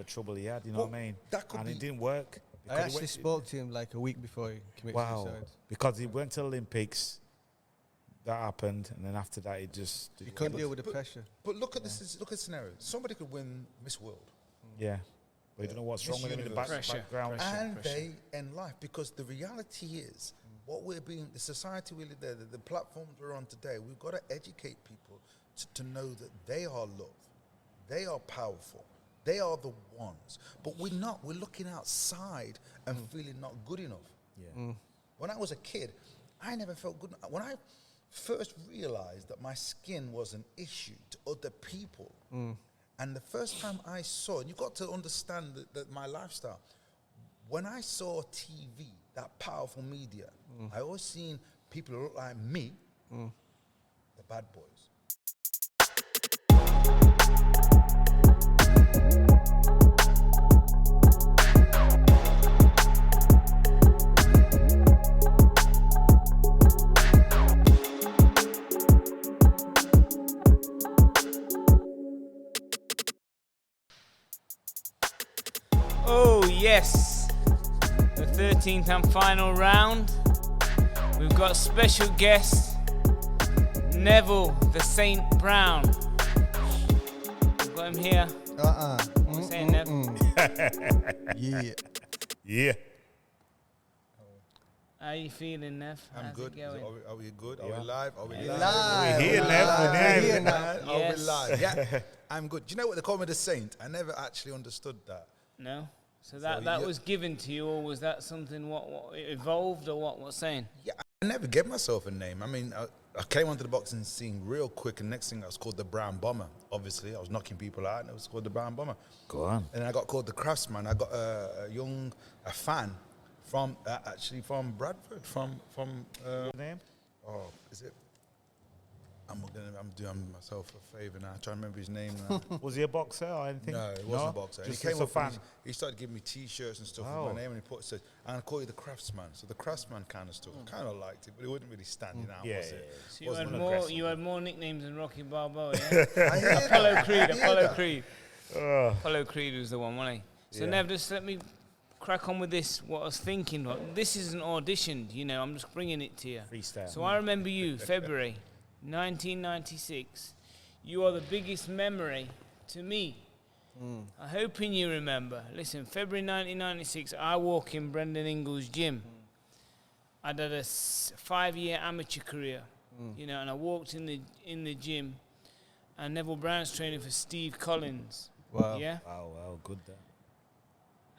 whatever trouble he had, you know what I mean? That could and be. it didn't work. I actually spoke to him like a week before he committed suicide. Because he went to Olympics, that happened, and then after that, he just... He couldn't deal with the pressure. But look at this. Look at the scenario. Somebody could win Miss World. Yeah. But you don't know what's wrong with him in the background. And they end life, because the reality is, what we're being, the society we live there, the platforms we're on today, we've got to educate people to know that they are loved, they are powerful, they are the ones. But we're not. We're looking outside and feeling not good enough. Yeah. When I was a kid, I never felt good. When I first realized that my skin was an issue to other people, and the first time I saw, and you've got to understand that my lifestyle, when I saw TV, that powerful media, I always seen people who look like me, the bad boys. Oh yes, the 13th and final round. We've got special guest Neville the Saint Brown. We've got him here. What's saying, Nev? Yeah. Yeah. How you feeling, Nev? I'm How's good. it going? Are we good? Are we live? Are we Live. live? We're here, Nev. We're here. Are Yes. we live? Yeah, I'm good. Do you know what they call me, the Saint? I never actually understood that. No? So that you- was given to you, or was that something what it evolved, or what's saying? Yeah, I never gave myself a name. I mean, I came onto the boxing scene real quick, and next thing I was called the Brown Bomber. Obviously, I was knocking people out, and it was called the Brown Bomber. Go on. And then I got called the Craftsman. I got a fan from actually from Bradford, from Name? oh, is it? I'm doing myself a favour now. Trying to remember his name now. Was he a boxer or anything? No, it wasn't a boxer. Just He came a up and fan. he started giving me T-shirts and stuff with my name, and he said, "And I call you the Craftsman." So the Craftsman kind of stuff. I kind of liked it, but it wasn't really standing out, Yeah, was it? yeah. So you Wasn't had aggressive. you had more nicknames than Rocky Balboa, yeah? Apollo Creed. Apollo Creed was the one, wasn't he? So Yeah. Nev, just let me crack on with this. What I was thinking, this isn't auditioned, you know. I'm just bringing it to you. Freestyle. So I remember you, February 1996. You are the biggest memory to me. I'm hoping you remember. Listen, February 1996, I walk in Brendan Ingles' gym. I'd had a 5-year amateur career, you know, and I walked in the gym, and Neville Brown's training for Steve Collins. Wow. Yeah. Wow, good that.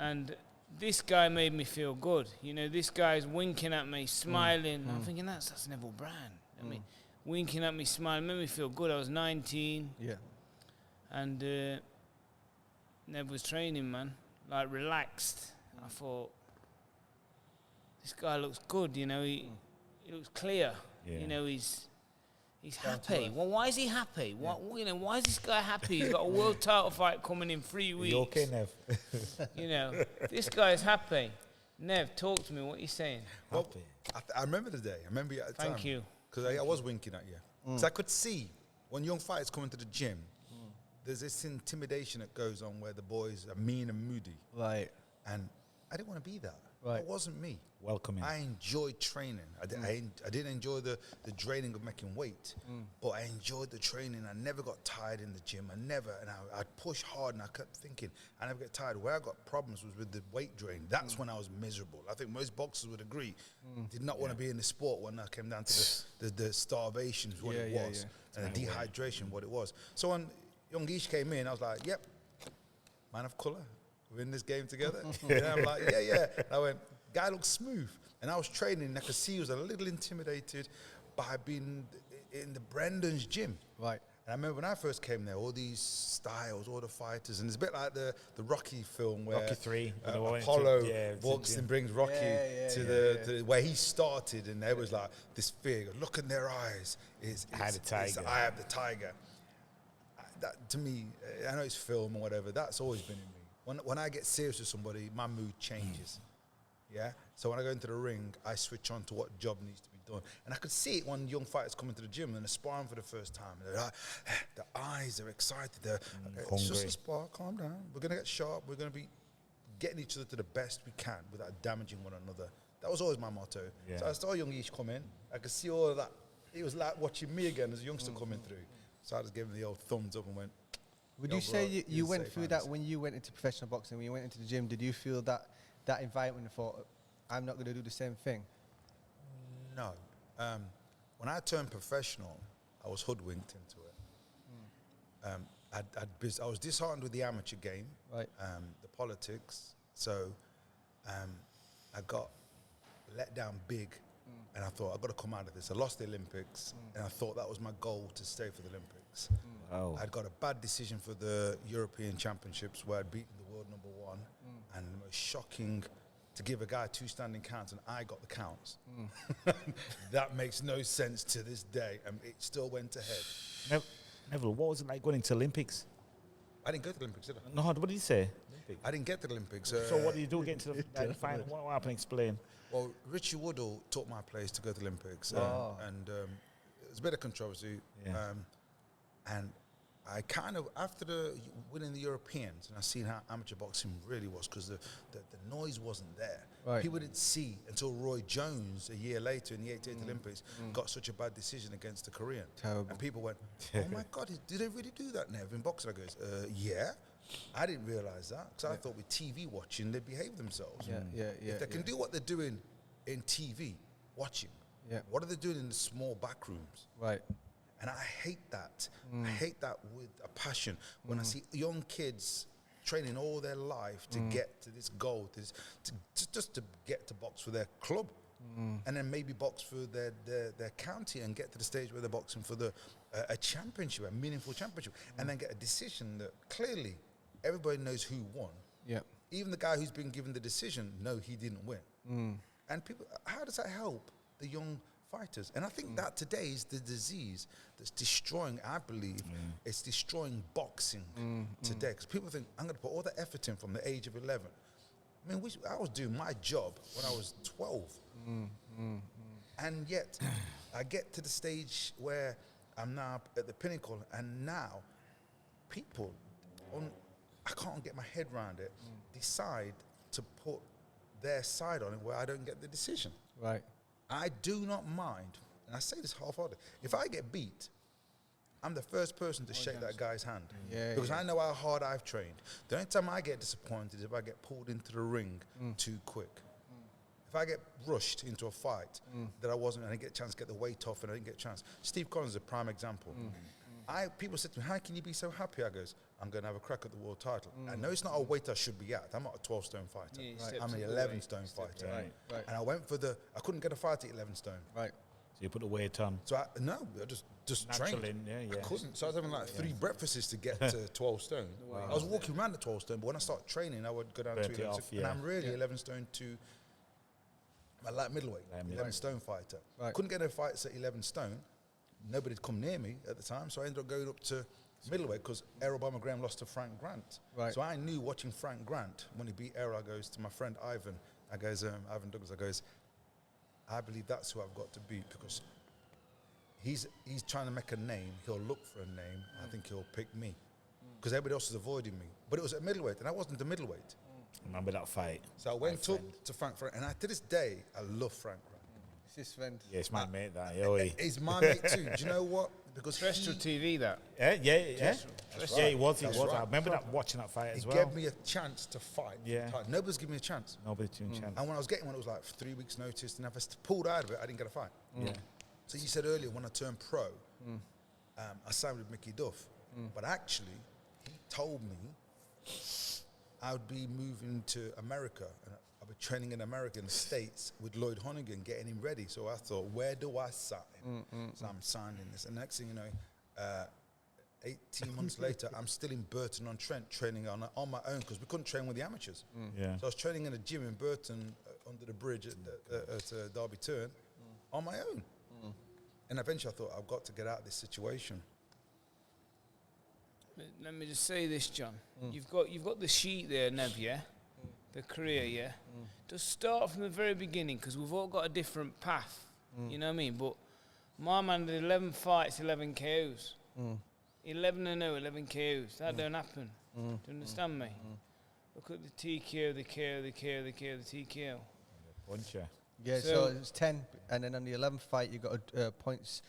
And this guy made me feel good. You know, this guy's winking at me, smiling. I'm thinking, that's Neville Brown. I mean, winking at me, smiling, made me feel good. I was 19. Yeah. And Nev was training, man, like relaxed. I thought, this guy looks good, you know, he looks clear. Yeah. You know, he's happy. Well, why is he happy? You know, why is this guy happy? He's got a world title fight coming in 3 weeks. You okay, Nev? You know, this guy's happy. Nev, talk to me. What are you saying? Well, I remember the day. I remember you at the time. Thank you. Because I was winking at you. Because I could see when young fighters come into the gym, there's this intimidation that goes on where the boys are mean and moody. Right. And I didn't want to be that. Right. That wasn't me. Welcoming. I enjoyed training. I didn't enjoy the draining of making weight, but I enjoyed the training. I never got tired in the gym. I'd push hard, and I kept thinking, I never get tired. Where I got problems was with the weight drain. That's when I was miserable. I think most boxers would agree. Did not want to be in the sport when I came down to the starvation, what it was, and the dehydration, what it was. So when young Ish came in, I was like, yep, man of colour. We're in this game together. And I'm like, yeah. And I went, guy looks smooth. And I was training, and I could see he was a little intimidated by being in the Brendan's gym. Right. And I remember when I first came there, all these styles, all the fighters, and it's a bit like the Rocky film where Rocky 3. Apollo walks and brings Rocky to where he started, and there was like this fear. Look in their eyes. Eye of the tiger. I have the tiger. That, to me, I know it's film or whatever, that's always been in me. When I get serious with somebody, my mood changes. Yeah? So when I go into the ring, I switch on to what job needs to be done. And I could see it when young fighters come into the gym and they're sparring for the first time. And they're like, the eyes are excited. They're it's just a spar, calm down. We're going to get sharp. We're going to be getting each other to the best we can without damaging one another. That was always my motto. Yeah. So I saw young Ish come in. I could see all of that. It was like watching me again as a youngster coming through. So I just gave him the old thumbs up and went. Would you say you went through that when you went into professional boxing, when you went into the gym? Did you feel that environment and thought, I'm not going to do the same thing? No. When I turned professional, I was hoodwinked into it. I was disheartened with the amateur game, right? The politics. So I got let down big, and I thought, I've got to come out of this. I lost the Olympics, and I thought that was my goal, to stay for the Olympics. Wow. I'd got a bad decision for the European Championships where I'd beaten the world #1, and it was shocking to give a guy 2 standing counts, and I got the counts. That makes no sense to this day, and it still went ahead. Neville, what was it like going into Olympics? I didn't go to the Olympics, did I? No, what did you say? I didn't get to the Olympics. So what did you do getting to the final? What happened? Explain. Well, Richie Woodall took my place to go to the Olympics, and it was a bit of controversy. Yeah. And I kind of, after winning the Europeans, and I seen how amateur boxing really was, because the noise wasn't there. Right. People didn't see until Roy Jones, a year later in the 88 Olympics, got such a bad decision against the Korean. Terrible. And people went, oh my God, did they really do that, Nev, in boxing? I goes, yeah. I didn't realise that, because I thought with TV watching, they behave themselves. If they can do what they're doing in TV, watching, what are they doing in the small back rooms? Right. And I hate that. I hate that with a passion. When I see young kids training all their life to get to this goal, just to get to box for their club, and then maybe box for their county and get to the stage where they're boxing for a championship, a meaningful championship, and then get a decision that clearly everybody knows who won. Yeah. Even the guy who's been given the decision, no, he didn't win. And people, how does that help the young fighters? And I think that today is the disease that's destroying, I believe, it's destroying boxing today. Because people think, I'm going to put all the effort in from the age of 11. I mean, I was doing my job when I was 12. And yet, I get to the stage where I'm now at the pinnacle, and now people, I can't get my head around it, decide to put their side on it where I don't get the decision. Right. I do not mind, and I say this half-hearted, if I get beat, I'm the first person to shake that guy's hand. Because I know how hard I've trained. The only time I get disappointed is if I get pulled into the ring too quick. If I get rushed into a fight that I wasn't, and I get a chance to get the weight off and I didn't get a chance. Steve Collins is a prime example. People said to me, how can you be so happy? I goes, I'm going to have a crack at the world title. I know it's not a weight I should be at. I'm not a 12-stone fighter. I'm an 11-stone fighter. Right. And I went for I couldn't get a fight at 11 stone. Right. So you put the weight on. So I just trained. I couldn't. So I was having like 3 breakfasts to get to 12 stone. Wow. I was walking around at 12 stone, but when I started training, I would go down to 11 stone. And I'm really 11 stone to my light middleweight, 11 stone fighter. Right. Couldn't get no fights at 11 stone. Nobody'd come near me at the time, so I ended up going up to middleweight because Errol Obama Graham lost to Frank Grant. Right. So I knew watching Frank Grant, when he beat Errol, I goes to my friend Ivan, Ivan Douglas, I goes, I believe that's who I've got to beat, because he's trying to make a name, he'll look for a name, I think he'll pick me. Because everybody else is avoiding me. But it was at middleweight, and I wasn't a middleweight. Remember that fight? So I went up to Frank, and to this day, I love Frank Grant. It's his friend. Yeah, it's my mate, that. He's my mate too. Do you know what? Because terrestrial TV, that. Yeah. Right. He was. Right. I remember watching that fight as well. He gave me a chance to fight. Yeah. Nobody's given me a chance. Nobody's given me a chance. And when I was getting one, it was like 3 weeks' notice, and if I pulled out of it, I didn't get a fight. Yeah. So you said earlier, when I turned pro, I signed with Mickey Duff. But actually, he told me I would be moving to America, and I'll be training in America, in the States, with Lloyd Honnigan, getting him ready. So I thought, where do I sign? So I'm signing this. And next thing you know, 18 months later, I'm still in Burton-on-Trent training on my own, because we couldn't train with the amateurs. So I was training in a gym in Burton under the bridge at Derby Turn on my own. And eventually I thought, I've got to get out of this situation. Let me just say this, John. You've got the sheet there, Nev, yeah? The career, yeah? Just start from the very beginning, because we've all got a different path You know what I mean? But my man did 11 fights, 11 KOs. 11-0, 11 KOs. That don't happen. Do you understand me? Look at the TKO, the KO, the KO, the KO, the TKO. Puncher. Yeah, so it's 10, and then on the 11th fight, you got a points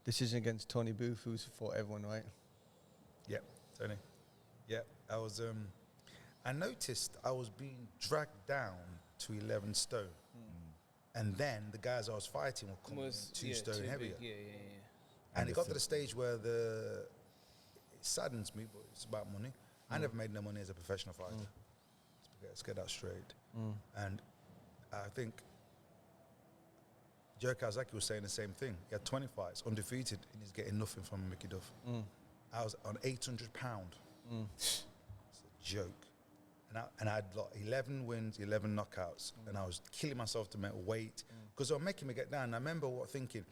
decision against Tony Booth, who's fought everyone, right? Yeah, Tony. Yeah, I was. I noticed I was being dragged down to 11 stone, and then the guys I was fighting were coming in 2 stone heavier. Yeah. And it got to the stage where it saddens me, but it's about money. I never made no money as a professional fighter. Let's get that straight. And I think Joe Kawasaki was saying the same thing. He had 20 fights, undefeated, and he's getting nothing from Mickey Duff. I was on £800. It's a joke. And I had like 11 wins, 11 knockouts, and I was killing myself to make weight because they were making me get down. And I remember thinking,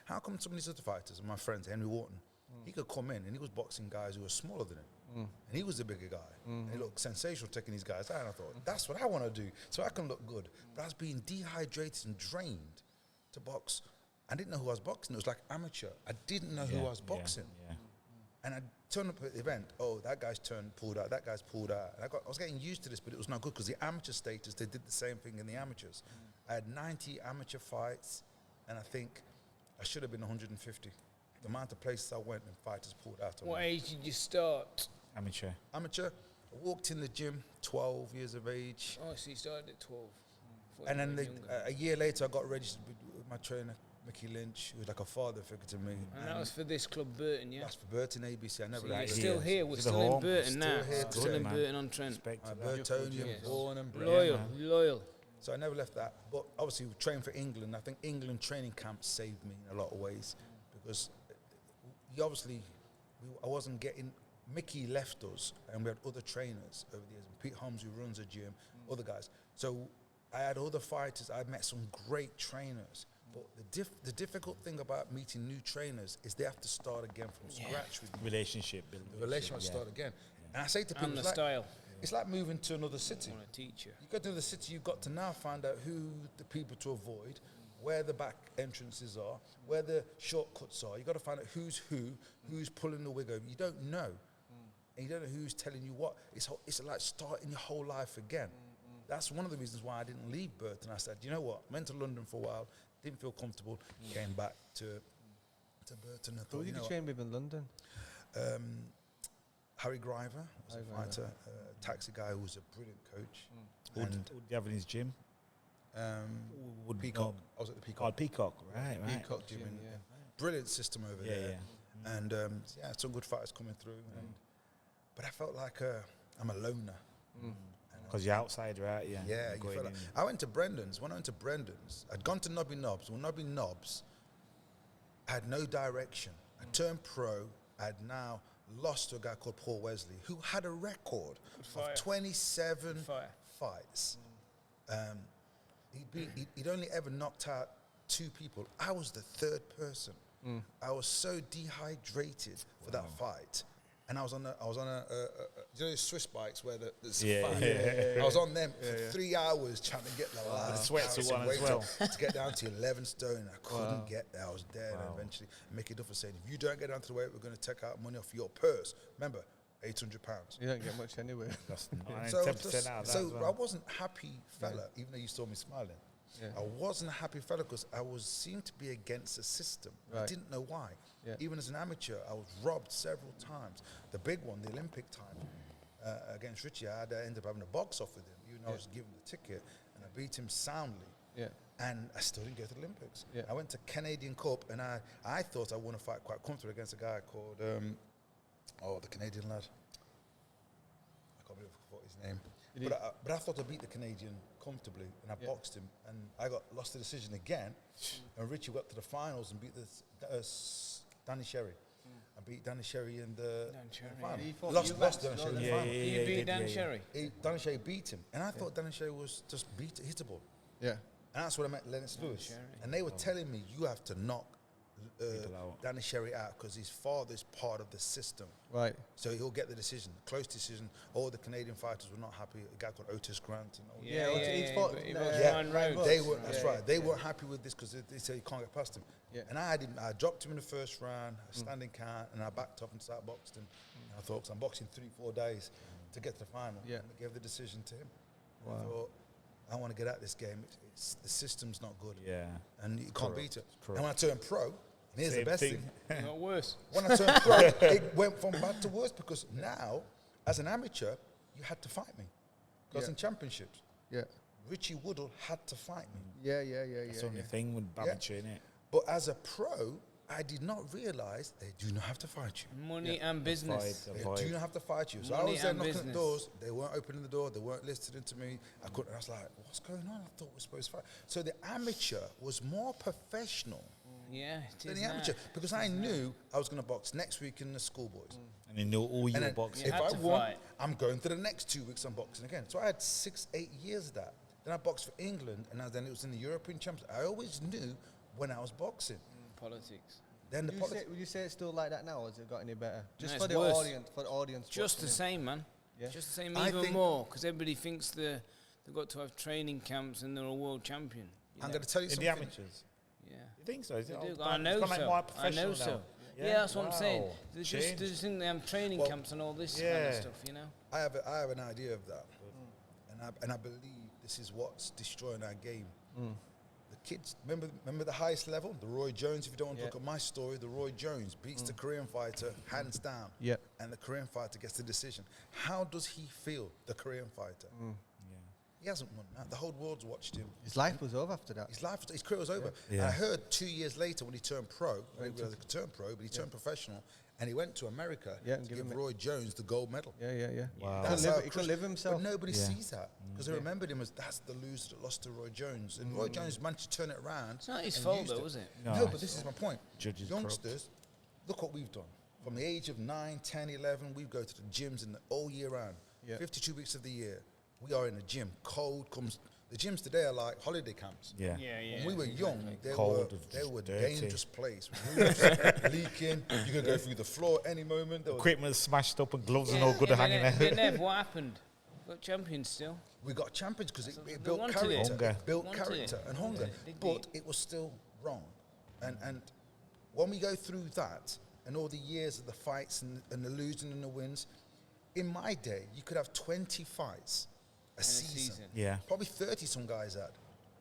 how come some of these other fighters, my friends, Henry Wharton, he could come in and he was boxing guys who were smaller than him. And he was the bigger guy. And he looked sensational taking these guys out. And I thought, that's what I want to do, so I can look good. But I was being dehydrated and drained to box. I didn't know who I was boxing. It was like amateur. I didn't know who I was boxing. And I turned up at the event. Oh, that guy's pulled out. That guy's pulled out. And I was getting used to this, but it was not good because the amateur status, they did the same thing in the amateurs. I had 90 amateur fights, and I think I should have been 150. The amount of places I went and fighters pulled out. What age did you start? Amateur. Amateur. I walked in the gym, 12 years of age. Oh, so you started at 12. And then a year later, I got registered with my trainer, Mickey Lynch, who was like a father figure to me. And that was for this club, Burton, yeah? That's for Burton ABC. I never So left you're still here. We're still in Burton now. Still in Burton on Trent. Burtonian, born and bred. Loyal. So I never left that. But obviously, we trained for England. I think England training camps saved me in a lot of ways because I wasn't getting. Mickey left us, and we had other trainers over the years. And Pete Holmes, who runs a gym, other guys. So I had other fighters. I met some great trainers. But the difficult thing about meeting new trainers is they have to start again from scratch with you. Relationship building. The relationship start again. And I say to people, it's like moving to another city. I want to teach you. You go to the city, you've got to now find out who the people to avoid, where the back entrances are, where the shortcuts are. You've got to find out who's pulling the wig over. You don't know. And you don't know who's telling you what. It's like starting your whole life again. That's one of the reasons why I didn't leave Burton. I said, you know what? Went to London for a while, didn't feel comfortable, came back to Burton. Who did you train with in London? Harry Griver was a fighter, taxi guy who was a brilliant coach. Who did you have in his gym? Peacock. I was at the Peacock. Oh, Peacock, right. Peacock gym. Brilliant system over there. And some good fighters coming through. But I felt like I'm a loner. Because you're outside, right? Yeah. You felt like I went to Brendan's. When I went to Brendan's, I'd gone to Nobby Knobs. Well, Nobby Knobs, I had no direction. I turned pro. I had now lost to a guy called Paul Wesley, who had a record of 27 fights. He'd only ever knocked out 2 people. I was the 3rd person. I was so dehydrated for that fight. And I was on you know those Swiss bikes where there's fat? I was on them for 3 hours trying to get the last sweats on as well. to get down to 11 stone. I couldn't get there. I was dead. And eventually, Mickey Duff was saying, if you don't get down to the weight, we're going to take out money off your purse. Remember, £800. You don't get much anyway. That's 10% out. So I wasn't happy fella, even though you saw me smiling. I wasn't a happy fella because I seemed to be against the system. I didn't know why. Even as an amateur, I was robbed several times. The big one, the Olympic time against Richie, I ended up having a box off with him, even though I was given the ticket, and I beat him soundly. And I still didn't go to the Olympics. I went to Canadian Cup, and I thought I won a fight quite comfortably against a guy called, the Canadian lad. I can't believe I forgot his name. But I thought I beat the Canadian comfortably, and I boxed him, and I lost the decision again. And Richie got to the finals and beat Danny Sherry. I beat Danny Sherry in the final. Lost Danny Sherry in the final. You beat Dan Sherry? Danny Sherry beat him, and I thought Danny Sherry was just hittable. And that's what I met Lennox Lewis. And they were telling me, you have to knock People out. Danny Sherry out because his father is part of the system. Right. So he'll get the decision, close decision. All the Canadian fighters were not happy. A guy called Otis Grant. And all He's fought, Ryan Rhodes. They were, that's right. They weren't happy with this because they said you can't get past him. Yeah. And I dropped him in the first round, standing count, and I backed up and started boxing. And I thought, 'cause I'm boxing 3-4 days to get to the final. Yeah. And I gave the decision to him. Wow. I thought, I want to get at this game. The system's not good. Yeah. And you can't beat it. Correct. And when I turned pro, and here's Same the best thing. thing. Not worse. When I turned pro, it went from bad to worse because now, as an amateur, you had to fight me. Because I was in championships. Yeah. Richie Woodall had to fight me. Yeah. That's the only thing with amateur, innit? But as a pro, I did not realize they do not have to fight you. Money and business. They do not have to fight you. So I Money was there and knocking at business. doors. They weren't opening the door. They weren't listening to me. I couldn't. I was like, what's going on? I thought we were supposed to fight. So the amateur was more professional Yeah, it than is the now. amateur because I knew I was going to box next week in the schoolboys. And they know all And your then boxing. You if had I to won, fight. I'm going to the next 2 weeks. I'm boxing again. So I had 6-8 years of that. Then I boxed for England, and then it was in the European Championships. I always knew when I was boxing. Politics. Then the Would you say it's still like that now, or has it got any better? Just No, for it's the worse. audience, Just The same, man. Yeah. Just the same, I even think- more, because everybody thinks they've got to have training camps and they're a world champion. I'm going to tell you In the something. amateurs. Yeah. You think so? Is it? They all do. gone- I it's know gone like so. more I professional know so. now? Yeah, that's what I'm saying. Wow. They just Changed. think they have training Well, camps and all this kind yeah. of stuff, you know? I have an idea of that, and I believe this is what's destroying our game. The kids, remember the highest level, the Roy Jones. If you don't want to look at my story, the Roy Jones beats the Korean fighter hands down, Yeah. and the Korean fighter gets the decision. How does he feel, the Korean fighter? Yeah. He hasn't won that. The whole world's watched him. His life was over after that. His career was over. Yeah. And I heard 2 years later when he turned pro, I didn't realize he could turn pro, but he turned professional, and he went to America Yeah, to and give give him Roy Jones the gold medal. Yeah. Wow. That's He how couldn't live himself. But nobody Yeah. sees that because they remembered him as that's the loser that lost to Roy Jones. And Roy Jones managed to turn it around. It's not his and fault, used though, is it? No, No, but this is my point. Judges Youngsters, look what we've done. From the age of 9, 10, 11, we go to the gyms all year round. Yeah. 52 weeks of the year, we are in the gym. Cold comes. The gyms today are like holiday camps. Yeah. When we were young, they Cold, were dirty. dangerous place. Roofs leaking. You could go through the floor any moment. There was- Equipment smashed up and gloves and all good but hanging Nev, there. but Nev, what happened? Got champions still. We got champions because it They built wanted it. character. Hunger. It built Wanted character it. and hunger. Dig But deep. it was still wrong. And when we go through that and all the years of the fights and the losing and the wins, in my day, you could have 20 fights a season. Yeah. Probably 30 some guys had.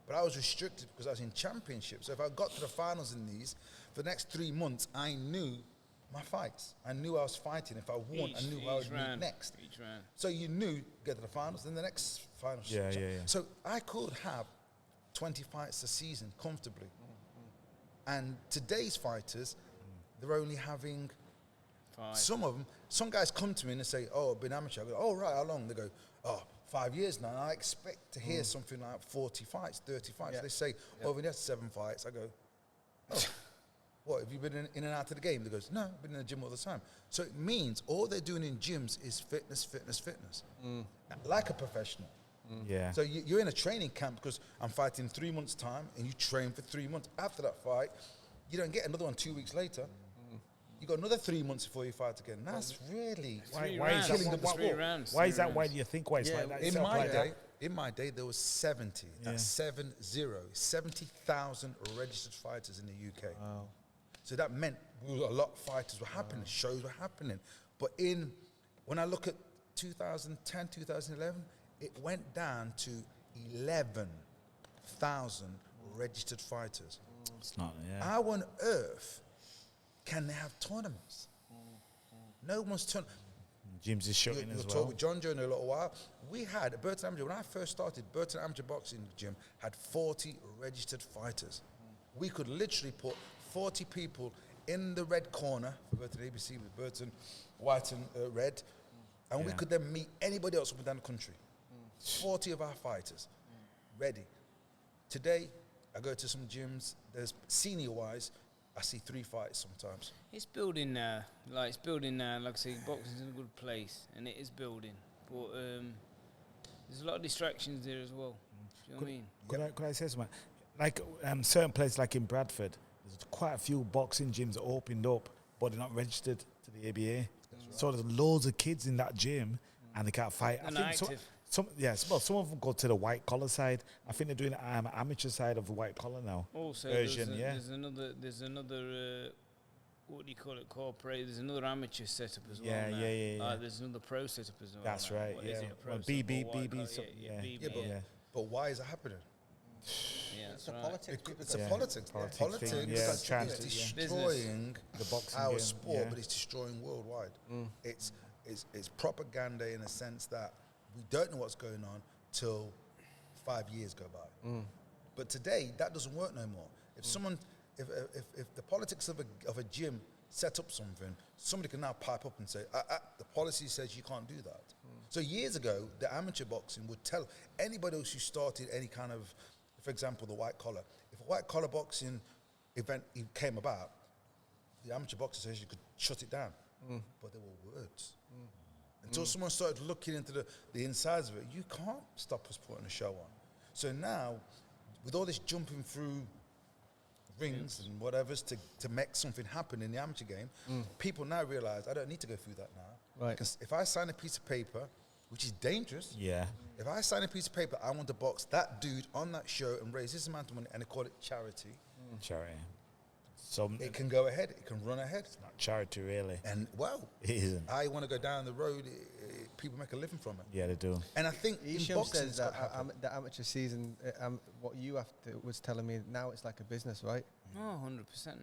But I was restricted because I was in championships. So if I got to the finals in these, for the next 3 months, I knew my fights. I knew I was fighting. If I won, I knew I would meet next. Each round. So you knew get to the finals, then the next final. Yeah. So I could have 20 fights a season comfortably. And today's fighters, they're only having 5. some guys come to me and they say, oh, I've been amateur. I go, oh, right, how long? They go, oh, 5 years now. And I expect to hear something like 40 fights, 30 fights. Yeah. They say, oh, we had 7 fights. I go, oh, what, have you been in and out of the game? They goes, no, I've been in the gym all the time. So it means all they're doing in gyms is fitness. Like a professional. Yeah. So you're in a training camp because I'm fighting in 3 months' time, and you train for 3 months. After that fight, you don't get another one 2 weeks later. You got another 3 months before you fight again. That's really Why is rounds. that? killing the Why- sport. rounds. Why is that? Why do you think? Why it's like that? In itself my like day, that? there was 70. That's Yeah. 70,000 registered fighters in the UK. Wow. So that meant a lot of fighters were happening, shows were happening. But when I look at 2010, 2011, it went down to 11,000 registered fighters. It's not. Yeah. How on earth can they have tournaments? No one's tournament. Gyms is shutting You'll as talk well. with John Joe in a little while. We had Burton Amateur, when I first started, Burton Amateur Boxing Gym had 40 registered fighters. We could literally put 40 people in the red corner for Burton ABC with Burton white and red, and we Yeah. could then meet anybody else up and down the country. 40 of our fighters ready. Today, I go to some gyms, there's senior-wise, I see 3 fights sometimes. It's building now. Like I say, boxing's in a good place, and it is building. But there's a lot of distractions there as well. Do you know what I mean? Could I say something? Like certain places, like in Bradford, there's quite a few boxing gyms that opened up, but they're not registered to the ABA. So there's loads of kids in that gym, and they can't fight. And active. Some of them go to the white collar side. I think they're doing amateur side of the white collar now. Also, version, there's another. What do you call it? Corporate. There's another amateur setup as well. Yeah. There's another pro setup as well. That's now. right. What yeah. is it, a pro Well, setup or BB, white collar? something. Yeah, Yeah. BB, yeah. But why is it happening? Yeah, It's that's the right. politics. People It's say. a politics. Politics Politics thing, is trying to- destroying The boxing our game, sport, yeah. but it's destroying worldwide. It's propaganda in a sense that we don't know what's going on till 5 years go by. But today that doesn't work no more. If someone, if the politics of a gym set up something, somebody can now pipe up and say, the policy says you can't do that. So years ago, the amateur boxing would tell anybody else who started any kind of, for example, the white collar. If a white collar boxing event came about, the amateur boxing association could shut it down. But there were words. Until someone started looking into the insides of it, you can't stop us putting a show on. So now, with all this jumping through rings and whatever's to make something happen in the amateur game, people now realize I don't need to go through that now. Right. Because if I sign a piece of paper, which is dangerous, Yeah. if I sign a piece of paper, I want to box that dude on that show and raise this amount of money, and they call it charity, Charity. So it can go ahead, it can run ahead. not charity, really. And, well, It isn't. I want to go down the road, people make a living from it. Yeah, they do. And I think in Isham boxing, says it's that got to happen. the amateur season, what you was telling me, now it's like a business, right? Oh, 100%. 100%.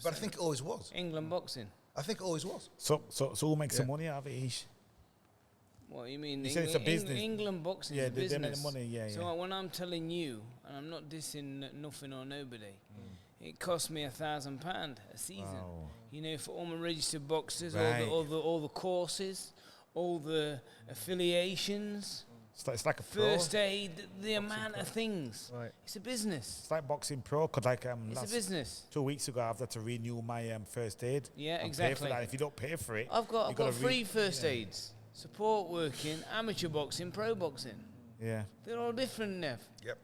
But I think it always was. England boxing. I think it always was. So who makes the money out of it, Ish? What you mean? You said it's a business. England boxing Yeah, is a they business. make the money, yeah, So yeah. when I'm telling you, and I'm not dissing nothing or nobody, it cost me £1,000 a season. Wow. You know, for all my registered boxers, Right. all the courses, all the affiliations, It's like a pro. first aid, the amount of things. Right. It's a business. It's like boxing pro. Cause like It's a last business. 2 weeks ago, I've had to renew my first aid. Yeah, and pay exactly. for that. If you don't pay for it, I've got you gotta free first aids, support working, amateur boxing, pro boxing. Yeah, They're all different, Nev. Yep.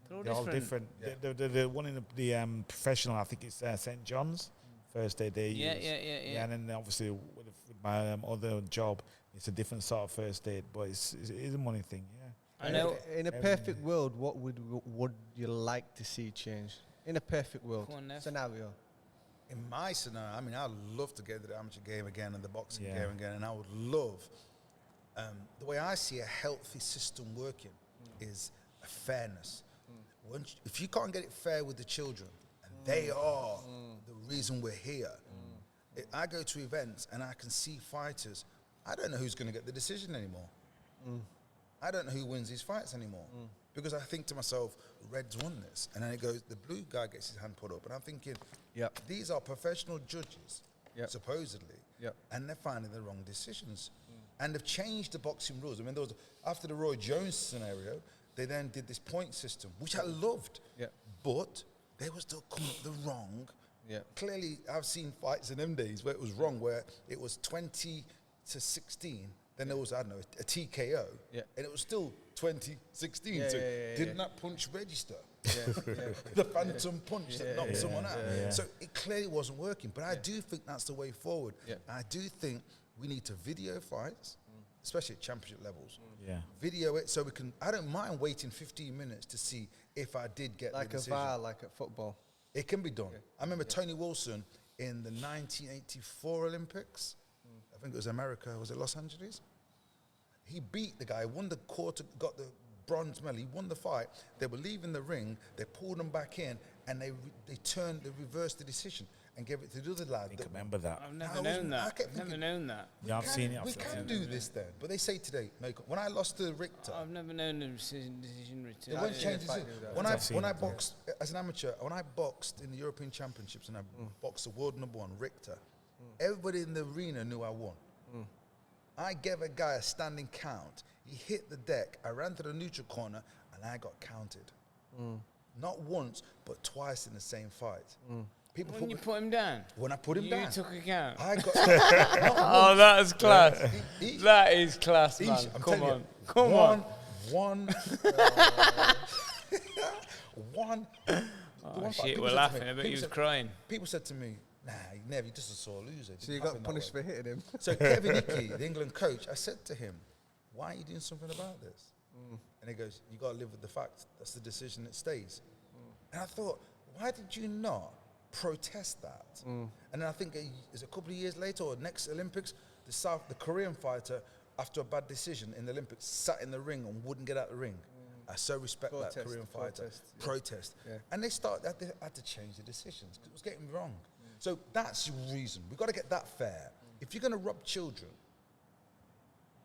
They're all they're different. all different. The one in the professional, I think it's St. John's first aid they Yeah, use. yeah. And then obviously with my other job, it's a different sort of first aid, but it is a money thing. Yeah. I know. In a perfect world, what would you like to see change? In a perfect world Come on, Nev. scenario. In my scenario, I mean, I'd love to get into the amateur game again and the boxing Yeah. game again, and I would love, the way I see a healthy system working is a fairness. If you can't get it fair with the children, and they are the reason we're here, I go to events and I can see fighters, I don't know who's going to get the decision anymore. I don't know who wins these fights anymore. Because I think to myself, Red's won this. And then it goes, the blue guy gets his hand put up. And I'm thinking, Yep. these are professional judges, Yep. supposedly. Yep. And they're finding the wrong decisions. And they've changed the boxing rules. I mean, there was, after the Roy Jones scenario, they then did this point system, which I loved. Yep. But they were still coming up the wrong. Yep. Clearly, I've seen fights in them days where it was wrong, where it was 20 to 16. Then there was, I don't know, a TKO. Yeah. And it was still 2016. Yeah, so yeah, didn't that punch register? Yeah. The phantom punch that knocked someone out. yeah. So it clearly wasn't working. But I do think that's the way forward. Yeah. I do think we need to video fights, especially at championship levels. Yeah. Video it so we can. I don't mind waiting 15 minutes to see if I did get Like the a decision. VAR, like at football. It can be done. I remember Tony Wilson in the 1984 Olympics. I think it was America. Was it Los Angeles? He beat the guy, won the quarter, got the bronze medal. He won the fight. They were leaving the ring. They pulled him back in, and they reversed the decision and gave it to the other lad. I think I remember that. I've I never was- known I that. kept I've never thinking, known that. Yeah, I've seen it. We I've can seen do it. this then. But they say today, no, when I lost to Richter, I've never known the decision they return. won't change fight it. do that. When I've seen I it, yeah. boxed as an amateur, when I boxed in the European Championships and I boxed the world #1, Richter, everybody in the arena knew I won. I gave a guy a standing count. He hit the deck. I ran to the neutral corner and I got counted. Not once, but twice in the same fight. People When you put him down, when I put him you down, took account. I got Oh, that is class. Each- That is class, each- man. I'm Come telling on. you, Come on. one, Oh, one fight, shit, people we're said to laughing. me- I bet people he was said- crying. People said to me, "Nah, Nev, you're just a sore loser." It So you didn't got happen that punished way. for hitting him. So Kevin Hickey, the England coach, I said to him, "Why are you doing something about this?" And he goes, "You got to live with the fact. That's the decision that stays." And I thought, why did you not protest that? And then I think it's a couple of years later or next Olympics, the Korean fighter, after a bad decision in the Olympics, sat in the ring and wouldn't get out the ring. I so respect Protest, that Korean fighter. protest, yeah. Protest. And they had to change the decisions because it was getting wrong. So that's the reason. We've got to get that fair. If you're going to rob children,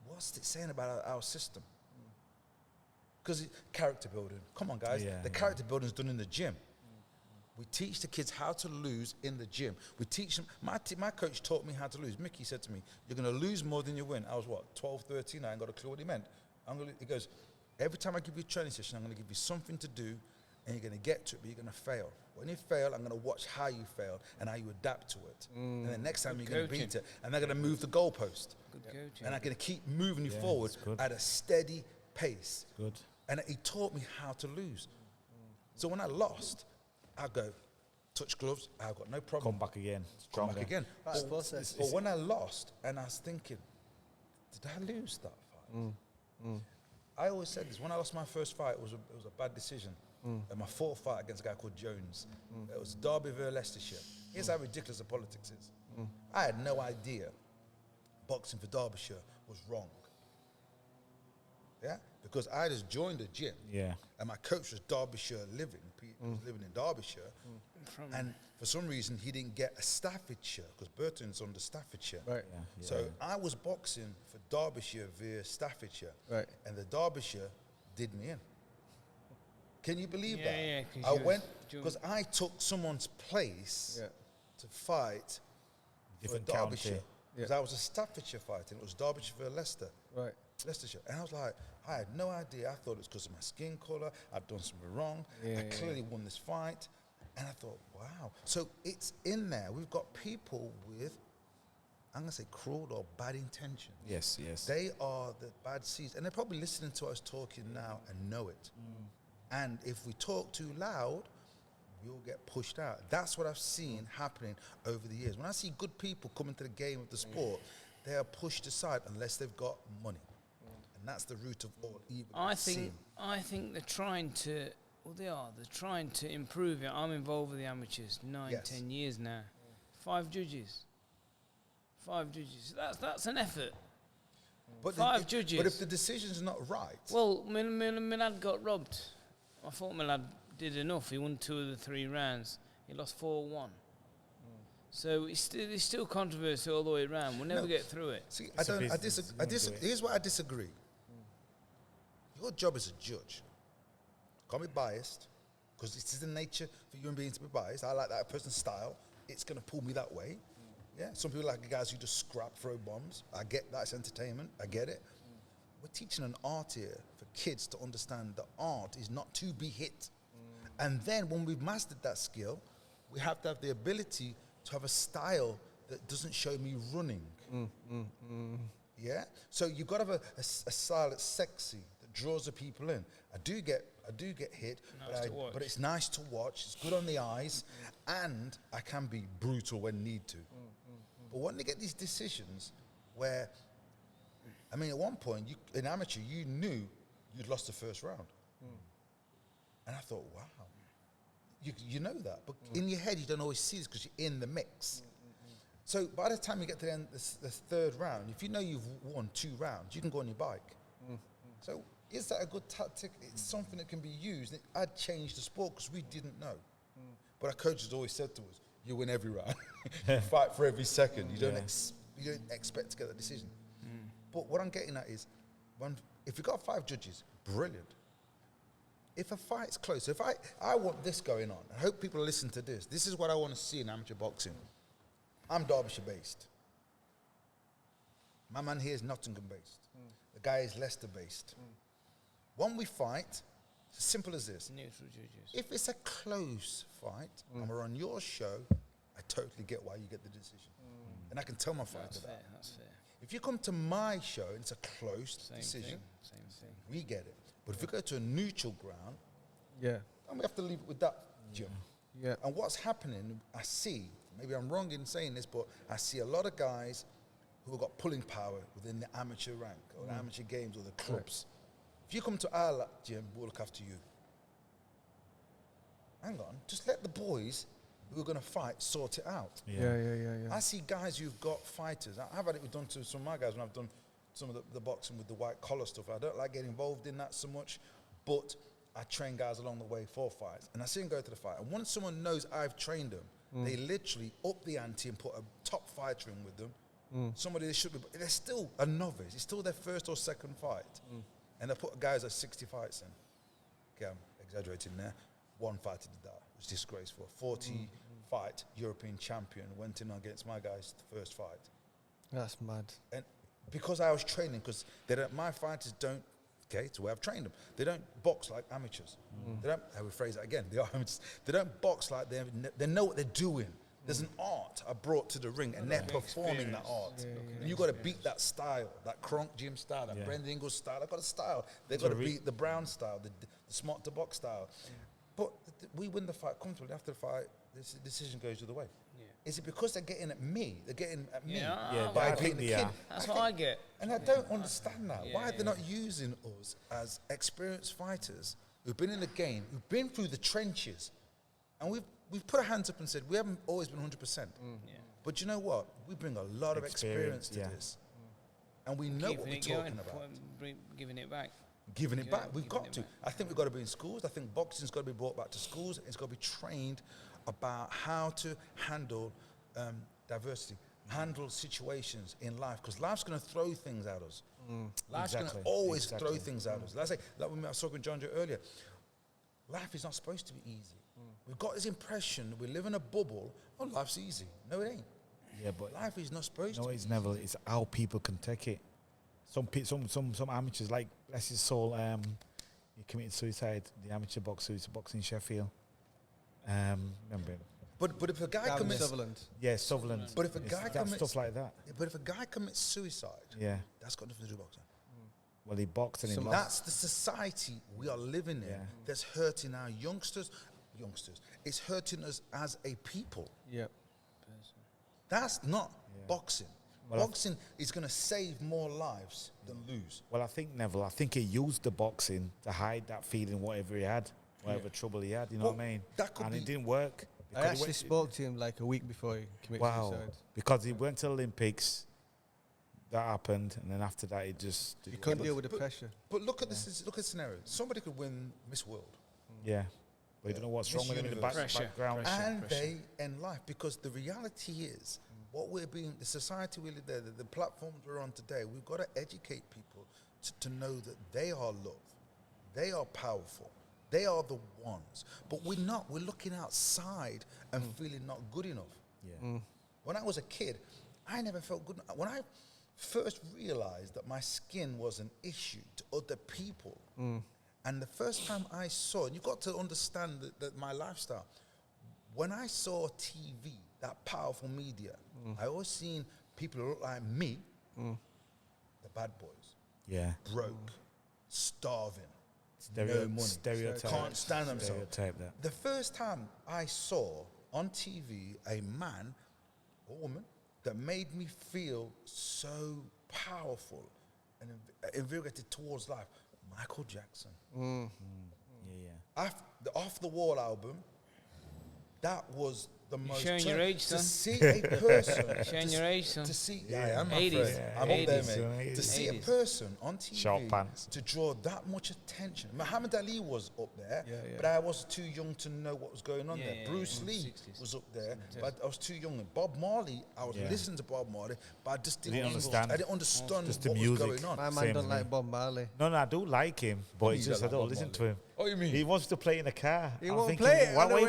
what's it saying about our system? Because character building. Come on, guys. The character building is done in the gym. We teach the kids how to lose in the gym. We teach them. My coach taught me how to lose. Mickey said to me, "You're going to lose more than you win." I was, 12, 13? I ain't got a clue what he meant. He goes, "Every time I give you a training session, I'm going to give you something to do, and you're going to get to it, but you're going to fail. When you fail, I'm going to watch how you fail and how you adapt to it. And then next time you're going to beat it, and they're going to move the goalpost. Good coaching. And I'm going to keep moving you forward at a steady pace." Good. And he taught me how to lose. So when I lost, I go, touch gloves, I've got no problem. Come back again. Come Stronger. back again. That's But, process. but when I lost, and I was thinking, did I lose that fight? I always said this. When I lost my first fight, it was a bad decision. And my fourth fight against a guy called Jones. It was Derby v Leicestershire. Here's how ridiculous the politics is. I had no idea boxing for Derbyshire was wrong. Yeah? Because I just joined the gym. Yeah. And my coach was Derbyshire living. He was living in Derbyshire. And for some reason, he didn't get a Staffordshire, because Burton's under Staffordshire. Right. So I was boxing for Derbyshire via Staffordshire. Right. And the Derbyshire did me in. Can you believe that? Yeah, 'cause I you was went, doing- because I took someone's place Yeah. to fight Different for Derbyshire. county. Because I was a Staffordshire fighter, and it was Derbyshire for Leicester. Right. Leicestershire. And I was like, I had no idea. I thought it was because of my skin colour. I'd done something wrong. I clearly won this fight. And I thought, wow. So it's in there. We've got people with, I'm going to say cruel or bad intention. Yes, yes. They are the bad seeds. And they're probably listening to us talking now and know it. And if we talk too loud, we'll get pushed out. That's what I've seen happening over the years. When I see good people come into the game of the sport, they are pushed aside unless they've got money. And that's the root of all evil. I think they're trying to. Well, they're trying to improve it. I'm involved with the amateurs 10 years now. 5 judges. 5 judges. That's an effort. But 5 judges. But if the decision's not right, Well, my lad got robbed. I thought my lad did enough. He won 2 of the 3 rounds. He lost 4-1. So it's still controversy all the way around. We'll never get through it. see, It's a I business. disagree. Here's why I disagree. Your job as a judge, can't be biased, because it is the nature for human beings to be biased. I like that person's style. It's going to pull me that way. Yeah. Some people like the guys who just scrap, throw bombs. I get that's entertainment. I get it. We're teaching an art here for kids to understand that art is not to be hit. And then when we've mastered that skill, we have to have the ability to have a style that doesn't show me running. Yeah? So you've got to have a style that's sexy, that draws the people in. I do get hit, Nice to watch. but it's nice to watch. It's good on the eyes, and I can be brutal when need to. But when they get these decisions where, I mean, at one point, in amateur, you knew you'd lost the first round. And I thought, wow, you know that. But in your head, you don't always see this because you're in the mix. So by the time you get to the end, the third round, if you know you've won 2 rounds, you can go on your bike. So is that a good tactic? It's something that can be used. I'd change the sport because we didn't know. But our coaches always said to us, you win every round. You fight for every second. You don't expect to get that decision. But what I'm getting at is, if you've got 5 judges, brilliant. If a fight's close, if I want this going on, I hope people listen to this. This is what I want to see in amateur boxing. I'm Derbyshire based. My man here is Nottingham based. The guy is Leicester based. When we fight, it's as simple as this. Neutral judges. If it's a close fight and we're on your show, I totally get why you get the decision. And I can tell my fighter That's fair. that. That's fair. If you come to my show and it's a close decision, Same thing. we get it. But if we go to a neutral ground, Yeah. then we have to leave it with that gym. Yeah. And what's happening, I see, maybe I'm wrong in saying this, but I see a lot of guys who have got pulling power within the amateur rank or the amateur games or the clubs. If you come to our gym, we'll look after you. Hang on, just let the boys who are going to fight sort it out. Yeah. I see guys who've got fighters. I've had it done to some of my guys when I've done some of the boxing with the white collar stuff. I don't like getting involved in that so much, but I train guys along the way for fights. And I see them go to the fight. And once someone knows I've trained them, they literally up the ante and put a top fighter in with them. Somebody they should be, but they're still a novice. It's still their first or second fight. And they put guys at 60 fights in. Okay, I'm exaggerating there. One fighter did that. It was disgraceful. 40 fight European champion went in against my guys the first fight. That's mad. And because I was training, because my fighters don't, okay, it's the way I've trained them. They don't box like amateurs. They don't, I will phrase that again, they are amateurs. They don't box like they know what they're doing. There's an art I brought to the ring, and they're performing that art. And you've got to beat that style, that Kronk Gym style, that Brendan Ingalls style. I've got a style. They've got to beat the Brown style, the smart to box style. But we win the fight comfortably. After the fight, this decision goes the other way. Is it because they're getting at me? They're getting at me by beating the kid. That's what I get. And I don't understand that. Why they're not using us as experienced fighters who've been in the game, who've been through the trenches, and we've put our hands up and said we haven't always been 100%. But you know what? We bring a lot of experience to this, and we know what we're talking about. Giving it back. Giving it back. We've got to. I think we've got to be in schools. I think boxing's got to be brought back to schools. It's got to be trained about how to handle diversity, handle situations in life, because life's going to throw things at us. Life's going to always throw things at us. Let's say, like when I was talking with John Joe earlier, life is not supposed to be easy. We've got this impression we live in a bubble. Oh, life's easy. No, it ain't. Yeah, but life is not supposed to. No, it's never. It's how people can take it. Some amateurs, like bless his soul, he committed suicide. The amateur boxer who's boxing in Sheffield. Remember him? But if a guy commits Sutherland. Yeah, Sutherland. But if a guy commits stuff like that. But if a guy commits suicide, that's got nothing to do with boxing. Well, he boxed and he that's the society we are living in that's hurting our youngsters. It's hurting us as a people. That's not boxing. Well, boxing is going to save more lives than lose. Well, I think Neville, he used the boxing to hide that feeling, whatever he had, whatever trouble he had, you know what I mean? And it didn't work. I actually spoke to him like a week before he committed suicide. Because he went to the Olympics, that happened, and then after that, he couldn't deal with the pressure. But look at this. Look at the scenario. Somebody could win Miss World. Yeah. But you don't know what's wrong with him in the background. And they end life, because the reality is, the society we live there, the platforms we're on today, we've got to educate people to know that they are loved, they are powerful, they are the ones. But we're not. We're looking outside and feeling not good enough. When I was a kid, I never felt good. When I first realized that my skin was an issue to other people, and the first time I saw, and you've got to understand that my lifestyle, when I saw TV, that powerful media, I always seen people who look like me, the bad boys, broke, starving, no money, stereotype. can't stand themselves. That. The first time I saw on TV a man or woman that made me feel so powerful and invigorated towards life, Michael Jackson. The Off the Wall album, that was the most. Showing your age, to son. see a person. Showing your age, son. To see, I'm my 80s. friend. I'm up there, mate. 80s. To see a person on TV Short pants. to draw that much attention. Muhammad Ali was up there, but I was too young to know what was going on there. Bruce Lee was up there, but I was too young. Bob Marley, I was listening to Bob Marley, but I just didn't understand. I didn't understand just the what music. was going on. My man don't like Bob Marley. No, I do like him, but it's just I don't listen to him. What do you mean? He wants to play in the car. He won't play it. Why are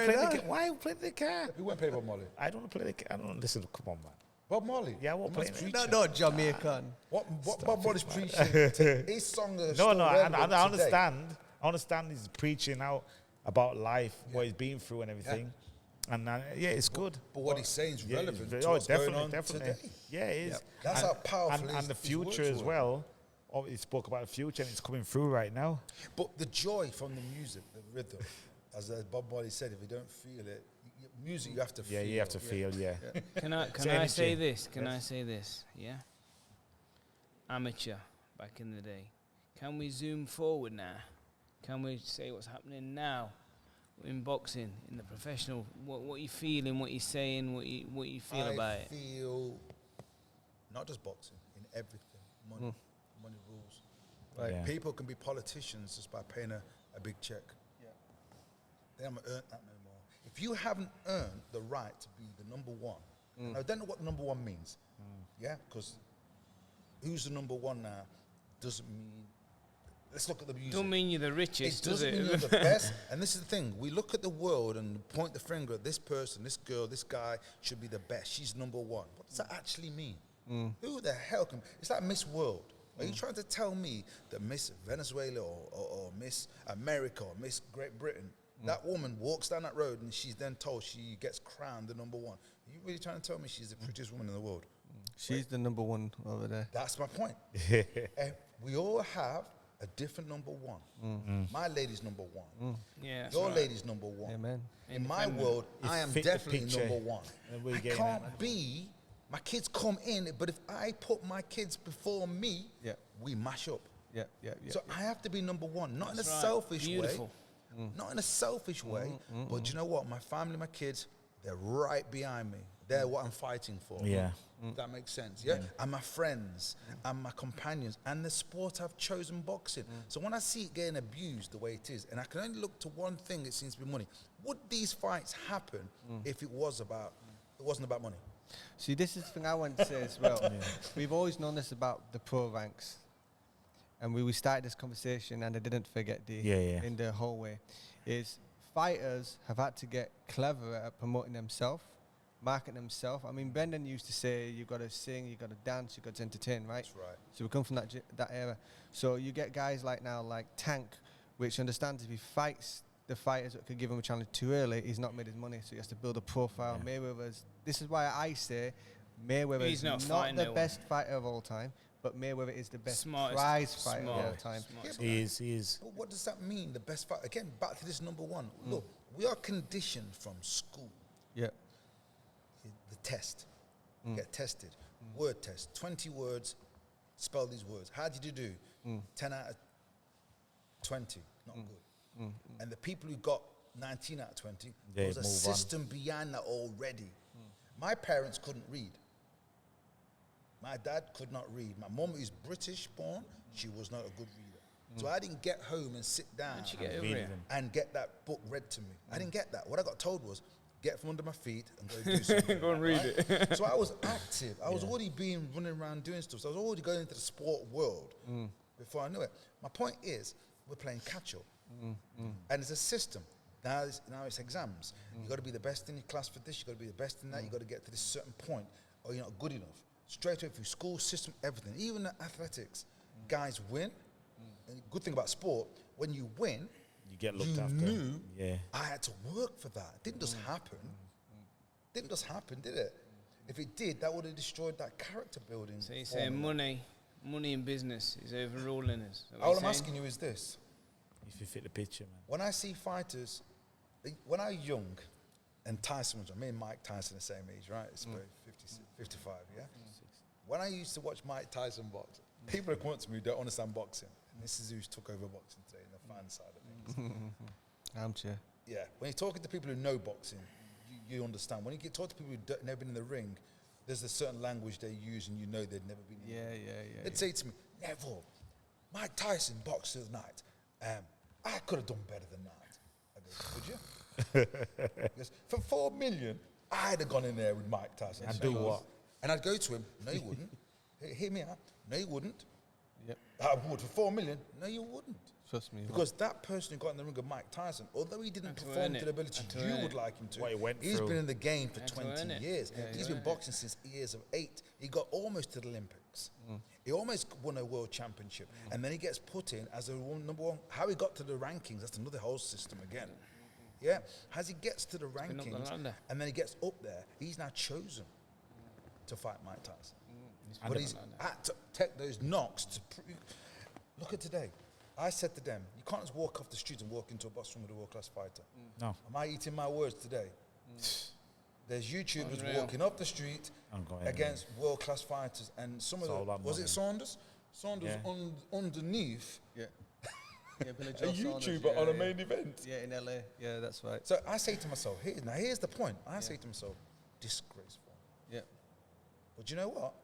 you playing the car? Who won't play Bob Marley? I don't play the car. I don't listen. Come on, man. Bob Marley? Yeah, I won't play it. No, Jamaican. What Bob Marley's preaching? His songs are still relevant I today. understand. I understand he's preaching out about life, what he's been through and everything. And it's good. But what he's saying is relevant to oh, what's going definitely. on today. Yeah, it is. That's how powerful and the future as well. Oh, he spoke about the future and it's coming through right now. But the joy from the music, the rhythm, as Bob Marley said, if you don't feel it, music you have to feel. Yeah, you have to feel. Yeah. Can I say this? Can I say this? Yeah. Amateur back in the day. Can we zoom forward now? Can we say what's happening now in boxing, in the professional? What you feeling? What you saying? What you feel about it? I feel not just boxing, in everything. Money rules. Like Yeah. people can be politicians just by paying a big check. They haven't earned that no more. If you haven't earned the right to be the number one, and I don't know what number one means. Yeah, because who's the number one now doesn't mean. Let's look at the music. Don't mean you're the richest, does doesn't it? mean you're the best. And this is the thing. We look at the world and point the finger at this person, this girl, this guy should be the best. She's number one. What does that actually mean? Who the hell can... It's like Miss World. Are you trying to tell me that Miss Venezuela or Miss America or Miss Great Britain, that woman walks down that road and she's then told she gets crowned the number one? Are you really trying to tell me she's the prettiest woman in the world? She's the number one over there. That's my point. We all have a different number one. My lady's number one. Yeah, that's Your right. lady's number one. Amen. In my world, I am fit the definitely picture. number one. And we're I getting can't that. be, my kids come in, but if I put my kids before me, Yeah. we mash up. Yeah. So I have to be number one, not in a That's right. selfish Beautiful. way. Not in a selfish way, but you know what? My family, my kids, they're right behind me. They're what I'm fighting for. Yeah. That makes sense, yeah? And my friends and my companions and the sport I've chosen, boxing. So when I see it getting abused the way it is, and I can only look to one thing, it seems to be money. Would these fights happen if it wasn't about money? See, this is the thing I want to say as well. We've always known this about the pro ranks. And we started this conversation, and I didn't forget in the hallway, is fighters have had to get cleverer at promoting themselves, marketing themselves. I mean, Brendan used to say, you got to sing, you got to dance, you got to entertain, right? That's right. So we come from that era. So you get guys like Tank, which understands if he fights the fighters that could give him a challenge too early, he's not made his money, so he has to build a profile. Mayweather's, this is why I say Mayweather is not the best fighter of all time, but Mayweather is the best prize fighter of all time. He is. But what does that mean, the best fight? Again, back to this number one. Look, we are conditioned from school. Yeah. The test. Get tested. Word test. 20 words, spell these words. How did you do? 10 out of 20. Not good. And the people who got 19 out of 20, there was a system behind that already. My parents couldn't read. My dad could not read. My mum is British born. She was not a good reader. So I didn't get home and sit down and get that book read to me. I didn't get that. What I got told was, get from under my feet and go do something. Go and read it. So I was active. I was already running around doing stuff. So I was already going into the sport world before I knew it. My point is, we're playing catch-up. And it's a system. Now it's exams. You got to be the best in your class for this. You got to be the best in that. You got to get to this certain point, or you're not good enough. Straight away through school system, everything. Even the athletics, guys win. And the good thing about sport, when you win, You get looked after. knew Yeah. I had to work for that. It didn't just happen. Didn't just happen, did it? If it did, that would have destroyed that character building. So you're saying money in business is overruling us? All I'm asking you is this. If you fit the picture, man. When I see fighters, when I was young, and Tyson was, me and Mike Tyson the same age, right? It's about 55, yeah? When I used to watch Mike Tyson box, people that come up to me who don't understand boxing, and this is who's took over boxing today, the fan side of things. Armchair. Yeah, when you're talking to people who know boxing, you understand. When you get talk to people who've never been in the ring, there's a certain language they use, and you know they've never been in the ring. They'd say to me, Neville, Mike Tyson boxed the other night. I could have done better than that. I go, could you? He goes, for 4 million, I'd have gone in there with Mike Tyson. And do what? And I'd go to him, no you wouldn't. Hear me out. No you wouldn't. Yep. I would. For 4 million, no you wouldn't. Trust me. Because that person who got in the ring with Mike Tyson, although he didn't perform to the ability you would like him to, What he went he's through. been in the game for 20 years. Yeah, He's been boxing since years of 8. He got almost to the Olympics. He almost won a world championship. And then he gets put in as a number one. How he got to the rankings, that's another whole system again. Yeah? As he gets to the rankings, and then he gets up there, he's now chosen to fight Mike Tyson. But he's had to take those knocks to prove. Look at today. I said to them, you can't just walk off the street and walk into a box room with a world-class fighter. No. Am I eating my words today? There's YouTubers walking up the street against world-class fighters, and some of them, was it Saunders? Saunders underneath. Yeah. Yeah, Billy A YouTuber on a main event. Yeah, in LA. Yeah, that's right. So I say to myself, here's the point. I say to myself, disgraceful. Yeah. But you know what?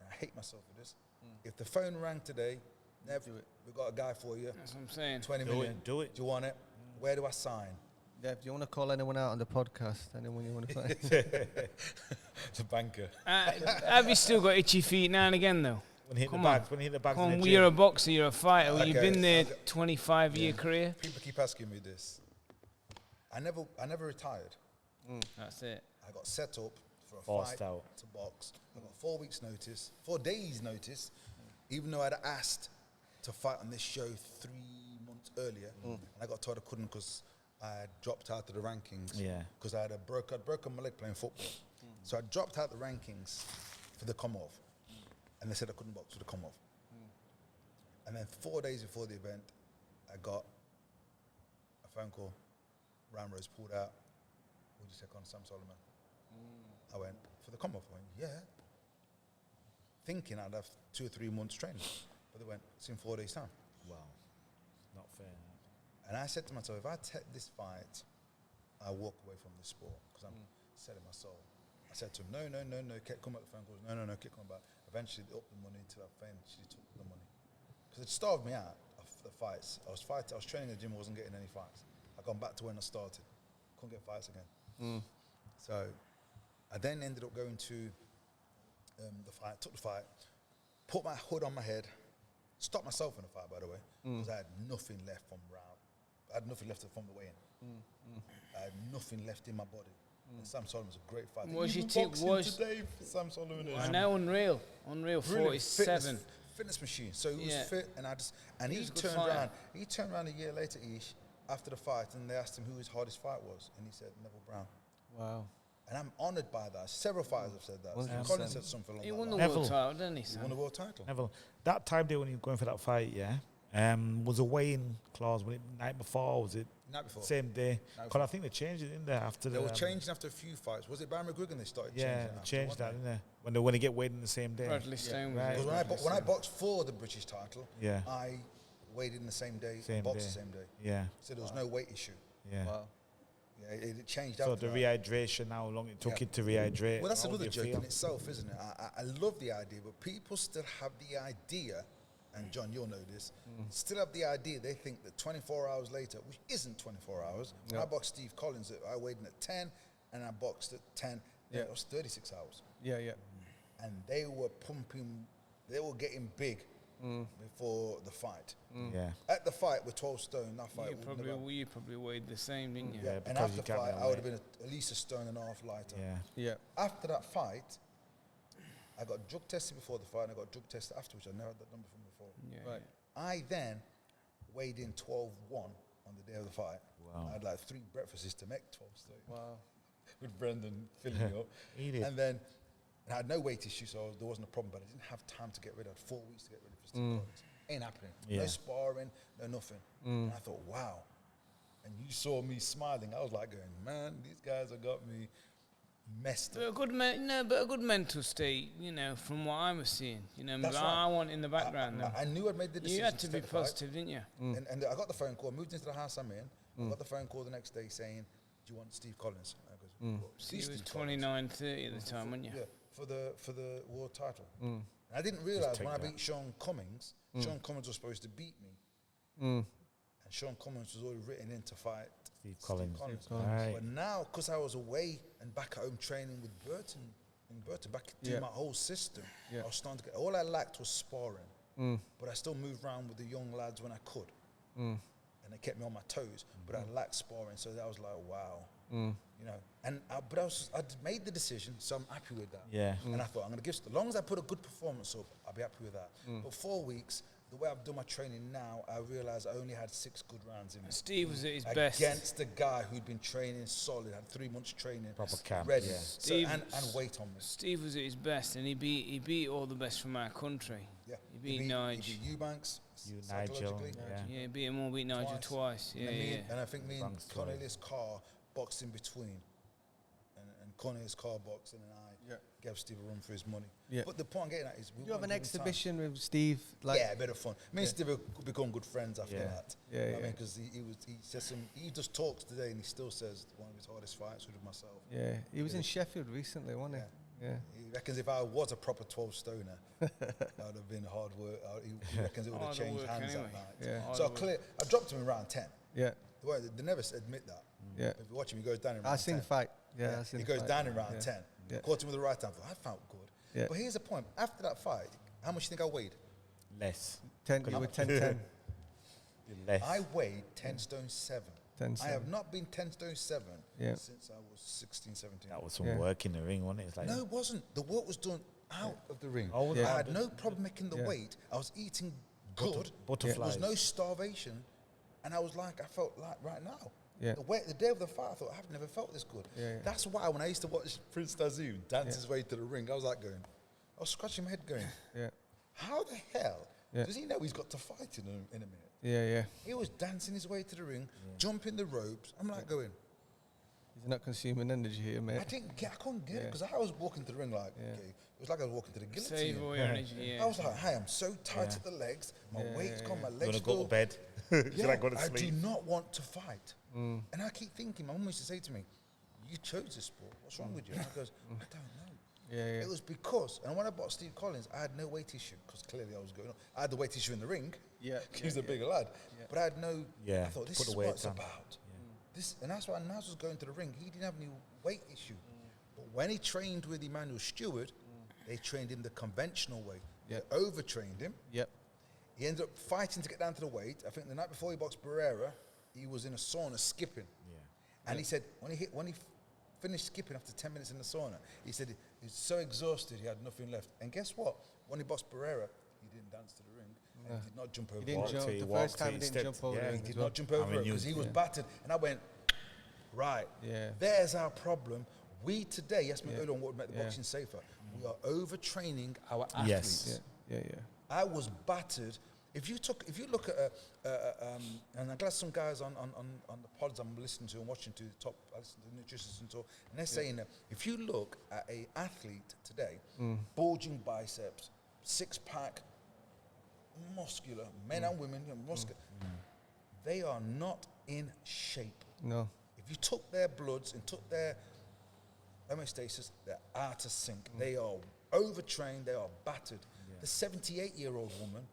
And I hate myself for this. If the phone rang today, Nev, we've got a guy for you. That's what I'm saying. 20 million. Do it. Do you want it? Where do I sign? Nev, do you want to call anyone out on the podcast? Anyone you want to find? It's a banker. Have you still got itchy feet now and again, though? When he hit the bags, Come on, you're a boxer, you're a fighter. Okay. You've been there 25-year career. People keep asking me this. I never retired. That's it. I got set up for a fight to box. I got 4 weeks notice, 4 days notice, even though I'd asked to fight on this show 3 months earlier. And I got told I couldn't because I had dropped out of the rankings. Yeah. Because I'd broken my leg playing football. So I dropped out the rankings for the Commonwealth. And they said I couldn't box for the Commonwealth. And then 4 days before the event, I got a phone call. Ramrose pulled out. Would you take on Sam Solomon? I went, for the Commonwealth? I went, yeah. Thinking I'd have 2 or 3 months training. But they went, it's in 4 days' time. Wow. Not fair. And I said to myself, if I take this fight, I walk away from this sport because I'm selling my soul. I said to him, no, kept coming at the phone calls. No, keep coming back. Eventually, they upped the money until I eventually took the money. Because it starved me out of the fights. I was training in the gym, I wasn't getting any fights. I gone back to when I started. Couldn't get fights again. So I then ended up going to the fight, took the fight, put my hood on my head, stopped myself in the fight, by the way, because I had nothing left from round. I had nothing left from the weigh-in. I had nothing left in my body. And Sam Solomon's a great fighter. Was your tick today for Sam Solomon? I know, unreal, 47. Fitness machine. So he was fit, and he turned around. He turned around a year later, after the fight, and they asked him who his hardest fight was, and he said Neville Brown. Wow. And I'm honoured by that. Several fighters have said that. So Colin said something along that line. He won the world title, didn't he? He won the world title. Neville, that time day when you were going for that fight, was a weigh-in clause. Was it night before? Was it night before? Same day? Because I think they changed it in there after. They were changing after a few fights. Was it Barry McGuigan they started changing? Yeah, they changed that, didn't they? When they get weighed in the same day. Bradley Stone. Because when I boxed for the British title, I weighed in the same day, boxed the same day. Yeah. So there was no weight issue. Yeah. Wow. Yeah, it changed so the rehydration, how long it took it to rehydrate. Well, that's another joke in itself, isn't it? I love the idea, but people still have the idea, and John, you'll know this, still have the idea, they think that 24 hours later, which isn't 24 hours, when I boxed Steve Collins, I weighed in at 10, and I boxed at 10, it was 36 hours. Yeah. And they were pumping, they were getting big before the fight. Yeah. At the fight with 12 stone, that fight you probably weighed the same, didn't you? Yeah, and after the fight, I would have been at least a stone and a half lighter. Yeah. After that fight, I got drug tested before the fight, and I got drug tested afterwards. I never had that number from before. Yeah. Right. I then weighed in 12-1 on the day of the fight. Wow. I had like 3 breakfasts to make 12 stone. Wow. With Brendan filling me up. And then I had no weight issue, so there wasn't a problem, but I didn't have time to get rid of it. 4 weeks to get rid of Steve Collins. Ain't happening. No sparring, no nothing. And I thought, wow. And you saw me smiling. I was like going, man, these guys have got me messed up. But a good mental state, from what I was seeing. That's I want in the background. I knew I'd made the decision. You had to be positive, didn't you? And I got the phone call, moved into the house I'm in. I got the phone call the next day saying, do you want Steve Collins? I goes, So you was 29-30 at the time, weren't you? Yeah, for the world title. And I didn't realise when I beat Sean Cummings, Sean Cummings was supposed to beat me. And Sean Cummings was already written in to fight Steve Collins. Right. But now, because I was away and back at home training with Burton, back doing my whole system, I was starting to get, all I lacked was sparring. But I still moved around with the young lads when I could. And they kept me on my toes, but I lacked sparring, so that was like, wow. And but I'd made the decision, so I'm happy with that. Yeah. And I thought, I'm going to give, as long as I put a good performance up, I'll be happy with that. But 4 weeks, the way I've done my training now, I realised I only had 6 good rounds in me. Steve was at his best. Against a guy who'd been training solid, had 3 months training. Proper camp. Ready. Yeah. So, and weight on me. Steve was at his best, and he beat all the best from our country. Yeah. He beat Nige. He beat Eubanks, You, Nigel. psychologically. Yeah, beat him all, beat Nigel twice. Yeah, And I think me and Long story. Cornelius Carr boxed in between. And Cornelius Carr boxed, and then I gave Steve a run for his money. Yeah. But the point I'm getting at is... You have an exhibition with Steve? Like Yeah, a bit of fun. Me and Steve have become good friends after that. Yeah, I yeah. mean, because he says he just talks today, and he still says one of his hardest fights with myself. Yeah, he was in Sheffield recently, wasn't he? Yeah. He reckons if I was a proper 12-stoner, that would have been hard work. He reckons it would have Harder changed work hands anyway. that night. Yeah. So I dropped him around 10. Yeah. They never admit that. Yeah. If you watch him, he goes down in round 10. I've seen the fight. Yeah, I've seen He the goes fight. down in round Yeah. 10. Yeah. Caught him with the right hand. I felt good. Yeah. But here's the point. After that fight, how much do you think I weighed? Less. 10, you were 10-10. Less. I weighed 10 stone 7. 10 I have not been 10 stone 7 Yeah. since I was 16, 17. That was some Yeah. work in the ring, wasn't it? It's like No, it wasn't. The work was done out of the ring. Oh, I yeah. had no problem making the Yeah. weight. I was eating good. butterflies. There was no starvation. And I felt like right now. Yeah. The day of the fight, I thought, I've never felt this good. Yeah, yeah. That's why when I used to watch Prince Tazim dance his way to the ring, I was like going, I was scratching my head going, Yeah. how the hell Yeah. does he know he's got to fight in a minute? Yeah, yeah. He was dancing his way to the ring, jumping the ropes. I'm like going, He's not consuming energy here, mate. I couldn't get it Yeah. because I was walking to the ring like, Yeah. okay, it was like I was walking to the guillotine. Save all your energy, yeah. I was like, hey, I'm so tight Yeah. at the legs, my Yeah, weight's yeah, gone, my You legs want to go to feel bed? Should yeah, I go to I do sleep? not want to fight. Mm. And I keep thinking, my mum used to say to me, you chose this sport. What's wrong with you? And I goes, I don't know. Yeah, yeah. It was because, and when I bought Steve Collins, I had no weight issue because clearly I was going on. I had the weight issue in the ring. Yeah, He's a bigger lad. Yeah. But I had no, Yeah, I thought, this put is the what weight it's on. about. This, and that's why Naz was going to the ring. He didn't have any weight issue. But when he trained with Emmanuel Stewart, they trained him the conventional way. Yeah. They overtrained him. Yep. He ended up fighting to get down to the weight. I think the night before he boxed Barrera, he was in a sauna skipping. Yeah. And he said when he finished skipping after 10 minutes in the sauna, he said he was so exhausted he had nothing left. And guess what? When he boxed Barrera, he didn't dance to the ring. And he did not jump over. He didn't Walked jump. to, he The walked first to, time he he didn't stepped- jump over. yeah, the He ring did as well. not jump over mean, it because you- he was yeah. battered. And I went, right, Yeah. there's our problem. We today, yes, me Yeah. earlier on what would make the Yeah. boxing safer. We are overtraining our athletes. Yes. Yeah, yeah, yeah. I was battered. If you look at and I'm glad some guys on the pods I'm listening to and watching to the top, I listen to the nutritionists and talk, and they're saying that if you look at a athlete today, bulging biceps, 6-pack, muscular, men and women, muscular, they are not in shape. No. If you took their bloods and took their homeostasis, they're out of sync. They are overtrained, they are battered. The 78-year-old woman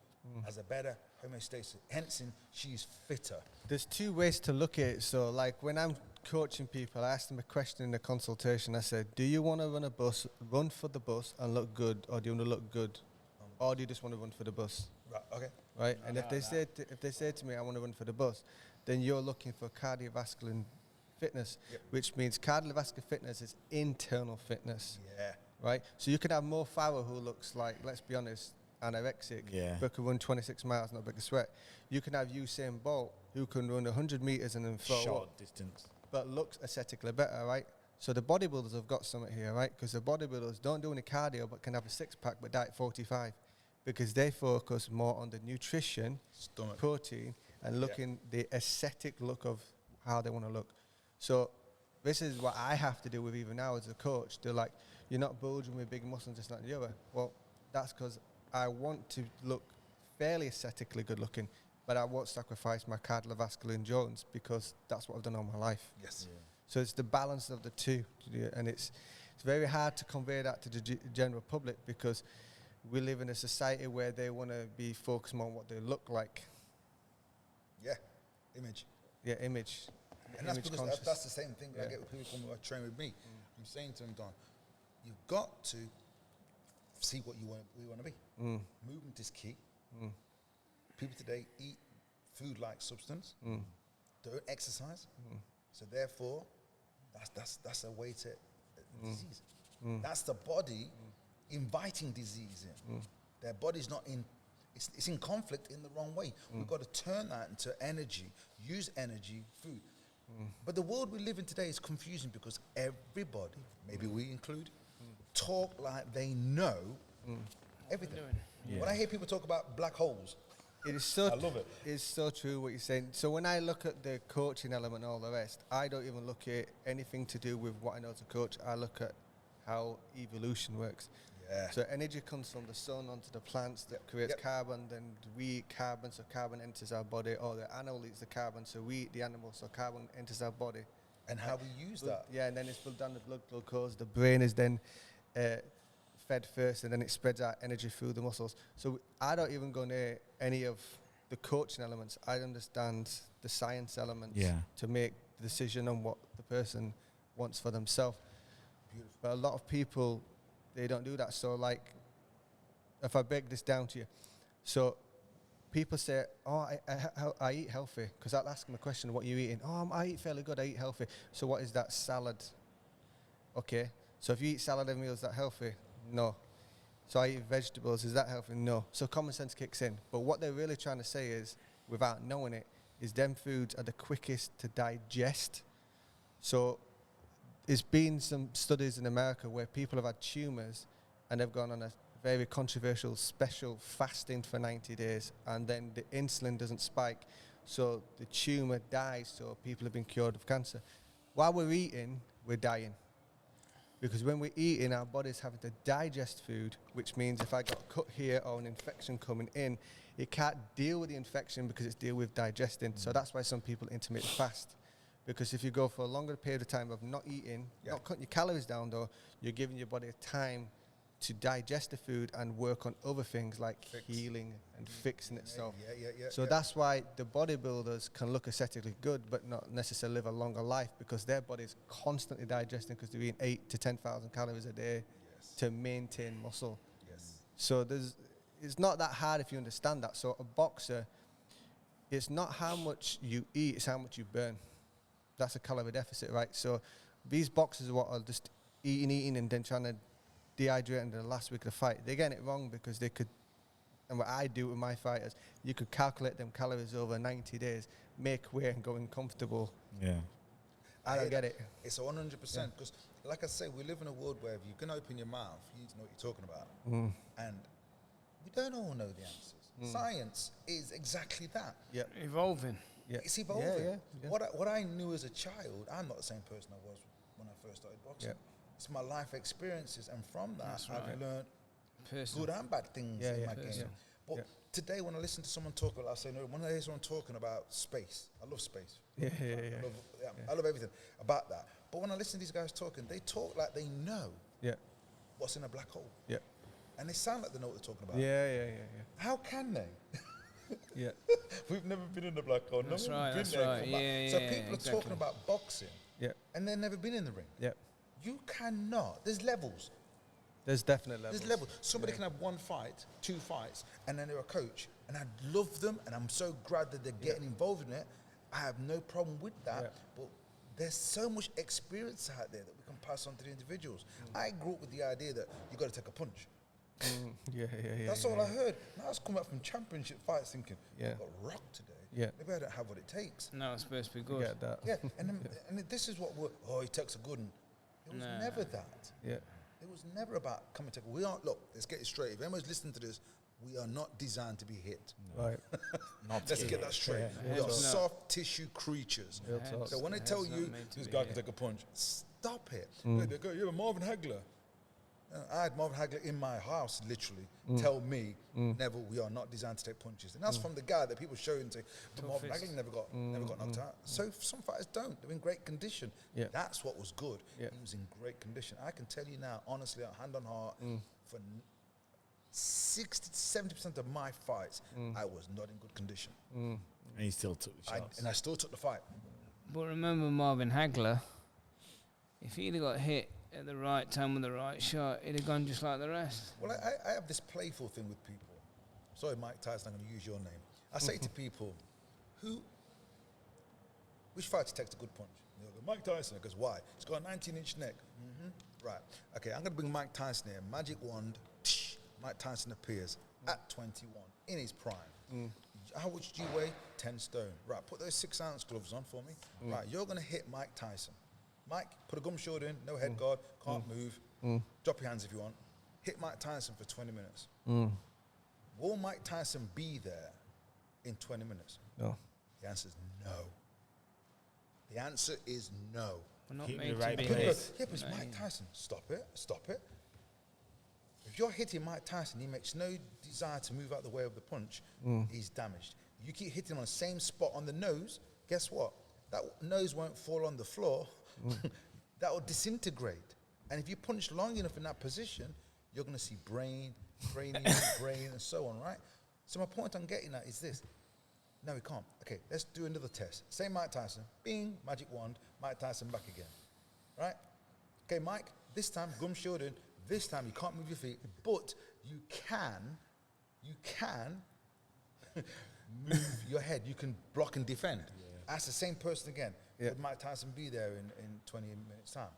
has a better homeostasis, hence she's fitter. There's two ways to look at it. So, like, when I'm coaching people, I ask them a question in the consultation. I said, do you want to run for the bus and look good, or do you want to look good, or do you just want to run for the bus? Right, okay. Right? And if they say to me, I want to run for the bus, then you're looking for cardiovascular fitness, which means cardiovascular fitness is internal fitness. Yeah. Right? So you could have Mo Farah, who looks like, let's be honest, anorexic, but can run 26 miles, not break a sweat. You can have Usain Bolt, who can run 100 meters and then throw Short up, distance. but looks aesthetically better, right? So the bodybuilders have got something here, right? Because the bodybuilders don't do any cardio, but can have a 6-pack, but die at 45, because they focus more on the nutrition, Stomach. protein, and looking the aesthetic look of how they want to look. So this is what I have to do with even now as a coach. They're like, you're not bulging with big muscles, just like the other. Well, that's because I want to look fairly aesthetically good looking, but I won't sacrifice my cardiovascular endurance because that's what I've done all my life. Yes. Yeah. So it's the balance of the two, and it's very hard to convey that to the general public because we live in a society where they want to be focused more on what they look like. Yeah. Image. Yeah, image. And that's image because conscious. that's the same thing I Yeah. get with people who train with me. I'm saying to them, Don, you've got to see what you want to be. Movement is key. People today eat food like substance, don't exercise. So therefore, that's a way to disease. That's the body inviting disease in. Their body's not in. It's in conflict in the wrong way. We've got to turn that into energy. Use energy, food. But the world we live in today is confusing because everybody, maybe we include, talk like they know everything. Yeah. When I hear people talk about black holes, It is so I love it. It's so true what you're saying. So when I look at the coaching element and all the rest, I don't even look at anything to do with what I know as a coach. I look at how evolution works. Yeah. So energy comes from the sun onto the plants that creates carbon, then we eat carbon, so carbon enters our body, or the animal eats the carbon, so we eat the animal, so carbon enters our body. And how we use that. Yeah, and then it's built down the blood glucose. The brain is then fed first, and then it spreads out energy through the muscles. So I don't even go near any of the coaching elements. I understand the science elements to make the decision on what the person wants for themselves. Beautiful. But a lot of people, they don't do that. So like, if I break this down to you, so people say, oh, I eat healthy, because I'll ask them a question, what are you eating? Oh, I eat fairly good, I eat healthy. So what is that? Salad. Okay, so if you eat salad every meal, is that healthy? No. So I eat vegetables, is that healthy? No. So common sense kicks in. But what they're really trying to say is, without knowing it, is them foods are the quickest to digest. So there's been some studies in America where people have had tumours and they've gone on a very controversial special fasting for 90 days, and then the insulin doesn't spike, so the tumour dies, so people have been cured of cancer. While we're eating, we're dying. Because when we're eating, our body's having to digest food, which means if I got a cut here or an infection coming in, it can't deal with the infection because it's deal with digesting. So that's why some people intermittent fast. Because if you go for a longer period of time of not eating, not cutting your calories down though, you're giving your body time to digest the food and work on other things like healing and fixing itself. So that's why the bodybuilders can look aesthetically good but not necessarily live a longer life, because their body's constantly digesting because they're eating 8,000 to 10,000 calories a day to maintain muscle. So it's not that hard if you understand that. So a boxer, it's not how much you eat, it's how much you burn. That's a calorie deficit, right? So these boxers are what are just eating and then trying to dehydrate in the last week of the fight. They're getting it wrong because they could, and what I do with my fighters, you could calculate them calories over 90 days, make weight and go uncomfortable. Yeah. I don't get it. It's 100%, because like I say, we live in a world where if you can open your mouth, you need to know what you're talking about. And we don't all know the answers. Science is exactly that. Evolving. It's evolving. What I knew as a child, I'm not the same person I was when I first started boxing. It's my life experiences, and from that, I've learned good and bad things in my game. But today, when I listen to someone talk about, I say, no, when I hear someone talking about space, I love space. I love everything about that. But when I listen to these guys talking, they talk like they know what's in a black hole. And they sound like they know what they're talking about. How can they? We've never been in the black hole. That's no right. That's right. So people are talking about boxing, and they've never been in the ring. You cannot. There's levels. There's definite levels. There's levels. Somebody can have one fight, 2 fights, and then they're a coach. And I love them, and I'm so glad that they're getting involved in it. I have no problem with that. But there's so much experience out there that we can pass on to the individuals. I grew up with the idea that you got to take a punch. That's all I heard. Now I was coming back from championship fights thinking, I've got rocked today. Maybe I don't have what it takes. No, it's supposed to be good. And this is what he takes a good one. It was never that. It was never about coming to. We aren't. Look, let's get it straight. If anyone's listening to this, we are not designed to be hit. Right. Let's get that straight. We are soft tissue creatures. So when they tell you this guy can take a punch, stop it. They go, you have a Marvin Hagler. I had Marvin Hagler in my house, literally, tell me, Neville, we are not designed to take punches. And that's from the guy that people show and say, but Marvin Hagler never got knocked out. So some fighters don't. They're in great condition. That's what was good. He was in great condition. I can tell you now, honestly, hand on heart, for 60 to 70% of my fights, I was not in good condition. And he still took the shots. And I still took the fight. But remember Marvin Hagler, if he'd have got hit at the right time with the right shot, it'd have gone just like the rest. Well, I have this playful thing with people. Sorry, Mike Tyson, I'm going to use your name. I say to people, which fighter takes a good punch? And they'll go, Mike Tyson. I goes, why? He's got a 19-inch neck. Right. Okay, I'm going to bring Mike Tyson here. Magic wand. Mike Tyson appears at 21, in his prime. How much do you weigh? 10 stone. Right, put those 6-ounce gloves on for me. Right, you're going to hit Mike Tyson. Mike, put a gum shield in, no head guard, can't move. Drop your hands if you want. Hit Mike Tyson for 20 minutes. Will Mike Tyson be there in 20 minutes? No. The answer is no. The answer is no. We're not Keep made the to right be People go, place. yeah, but it's Mike Tyson. Stop it. Stop it. If you're hitting Mike Tyson, he makes no desire to move out the way of the punch, he's damaged. You keep hitting him on the same spot on the nose, guess what? That nose won't fall on the floor. That will disintegrate. And if you punch long enough in that position, you're going to see brain, cranium, brain, and so on, right? So my point I'm getting at is this. No, we can't. Okay, let's do another test. Say Mike Tyson, bing, magic wand, Mike Tyson back again, right? Okay, Mike, this time, gum shield in. This time, you can't move your feet, but you can move your head. You can block and defend. Yeah. Ask the same person again. Yeah. Would Mike Tyson be there in 20 minutes' time?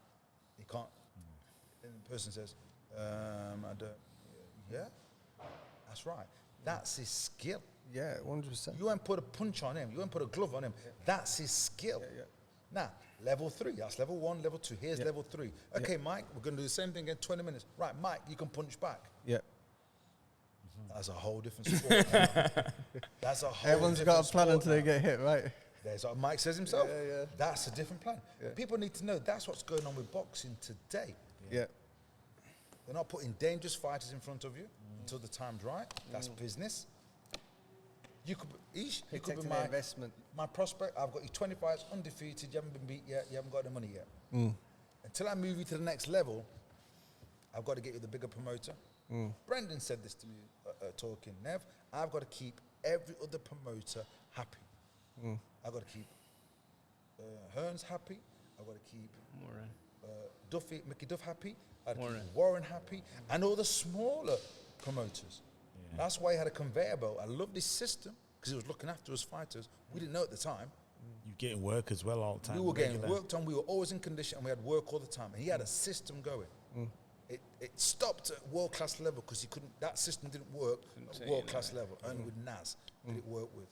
He can't. And the person says, I don't. Yeah, that's right. That's his skill. Yeah, 100%. You won't put a punch on him. You won't put a glove on him. Yeah. That's his skill. Yeah, yeah. Now, level 3. That's level 1, level 2. Here's level 3. Okay, Mike, we're going to do the same thing in 20 minutes. Right, Mike, you can punch back. Yeah. That's a whole different sport. That's a whole Everyone's got a plan until they get hit, right? There's what Mike says himself. Yeah, yeah. That's a different plan. Yeah. People need to know that's what's going on with boxing today. Yeah. They're not putting dangerous fighters in front of you until the time's right. That's business. You could be my investment. My prospect. I've got you 20 fights, undefeated. You haven't been beat yet. You haven't got the money yet. Until I move you to the next level, I've got to get you the bigger promoter. Brendan said this to me talking. Nev, I've got to keep every other promoter happy. I've got to keep Hearns happy. I've got to keep Mickey Duff happy. I've got to keep Warren happy, and all the smaller promoters. Yeah. That's why he had a conveyor belt. I love this system because he was looking after us fighters. We didn't know at the time. You're getting work as well all the time. We were getting worked on. We were always in condition, and we had work all the time. And he had a system going. It stopped at world-class level because he couldn't. That system didn't work at world-class level. Only with Naz did it work with.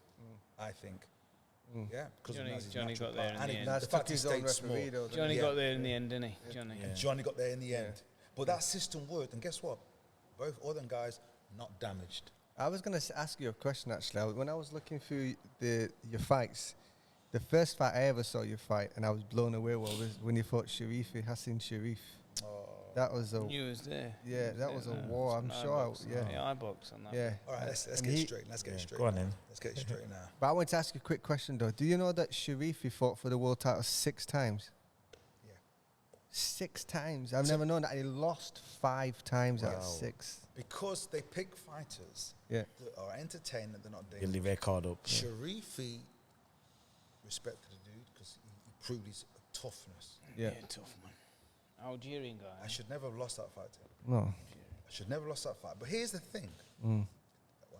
I think. Yeah, because Johnny got there in the end. The fact he stayed small. Johnny got there in the end, didn't he? Johnny. And Johnny got there in the end. But that system worked, and guess what? Both other guys not damaged. I was going to ask you a question, actually. When I was looking through your fights, the first fight I ever saw you fight, and I was blown away, was when you fought Hassan Sharif. Oh. That was a... You was there. Yeah, that was a war, I'm sure. Yeah, I boxed on that. Yeah. All right, let's get straight. Let's get straight. Go on then. Let's get straight now. But I want to ask you a quick question, though. Do you know that Sharifi fought for the world title 6 times? Yeah. 6 times. I've never known that. And he lost 5 times out of 6. Because they pick fighters that are entertaining, they're not dangerous. You leave their card up. Sharifi respected the dude because he proved his toughness. Yeah, tough man. Algerian guy. I should never have lost that fight to him. No. I should never have lost that fight. But here's the thing. When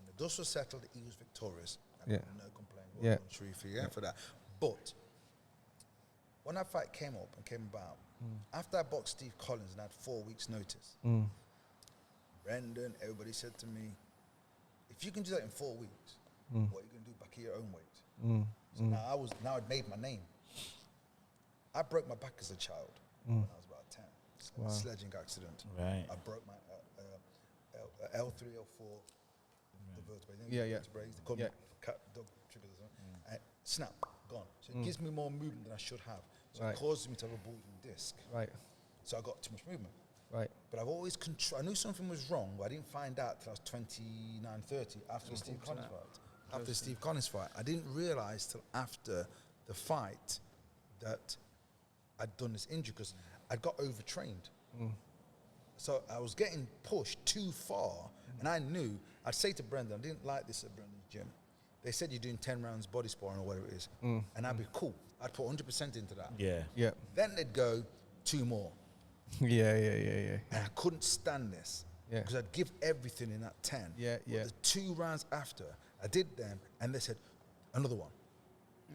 the dust was settled, he was victorious. I got no complaint. Well done, Sharifi, for that. But when that fight came up and came about, after I boxed Steve Collins and I had 4 weeks' notice, Brendan, everybody said to me, if you can do that in 4 weeks, what are you going to do back at your own weight? So now I'd made my name. I broke my back as a child when I was about 10. Wow. A sledging accident. Right. I broke my L3, L4, the vertebrae. They call me cat, dog, triggers. Snap, gone. So it gives me more movement than I should have. So it causes me to have a bulging disc. Right. So I got too much movement. Right. But I've always I knew something was wrong, but I didn't find out till I was 29, 30 after the Steve Collins fight. After the Steve Collins fight, I didn't realize till after the fight that I'd done this injury because I'd got overtrained. So I was getting pushed too far, and I knew. I'd say to Brendan, I didn't like this at Brendan's gym. They said you're doing 10 rounds body sparring or whatever it is, and I'd be cool. I'd put 100% into that. Yeah. Then they'd go 2 more. Yeah. And I couldn't stand this because I'd give everything in that 10. But the 2 rounds after, I did them, and they said another one.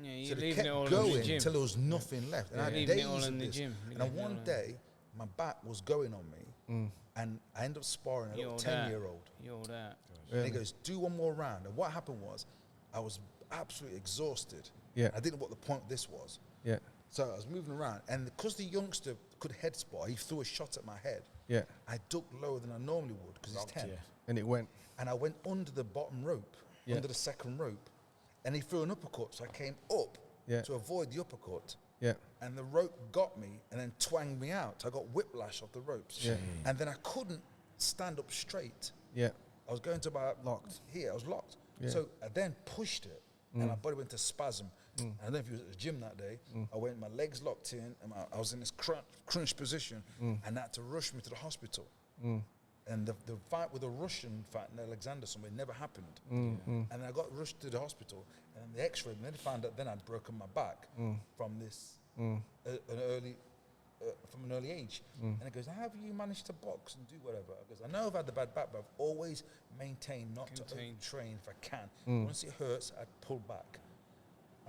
Yeah, you so they leaving kept it all going in the gym until there was nothing left. And I had leaving days it all in of the this. gym. And then one day, my back was going on me, and I ended up sparring a little 10-year-old. You all that. And he goes, do one more round. And what happened was, I was absolutely exhausted. Yeah. I didn't know what the point of this was. Yeah. So I was moving around, and because the youngster could head spar, he threw a shot at my head. Yeah. I ducked lower than I normally would because he's 10. And it went. And I went under the bottom rope, under the second rope, and he threw an uppercut. So I came up to avoid the uppercut. Yeah. And the rope got me and then twanged me out. I got whiplash off the ropes. Yeah. And then I couldn't stand up straight. Yeah. I was going to about locked. Here, I was locked. Yeah. So I then pushed it, and my body went to spasm. I don't know if you was at the gym that day. I went, my legs locked in, and I was in this crunch position, and they had to rush me to the hospital. And the fight with a Russian fight in Alexander somewhere never happened. And I got rushed to the hospital, and the X-ray, and then they found out then I'd broken my back from this from an early age. And it goes, how have you managed to box and do whatever? I goes, I know I've had the bad back, but I've always maintained not to train if I can. Once it hurts, I'd pull back.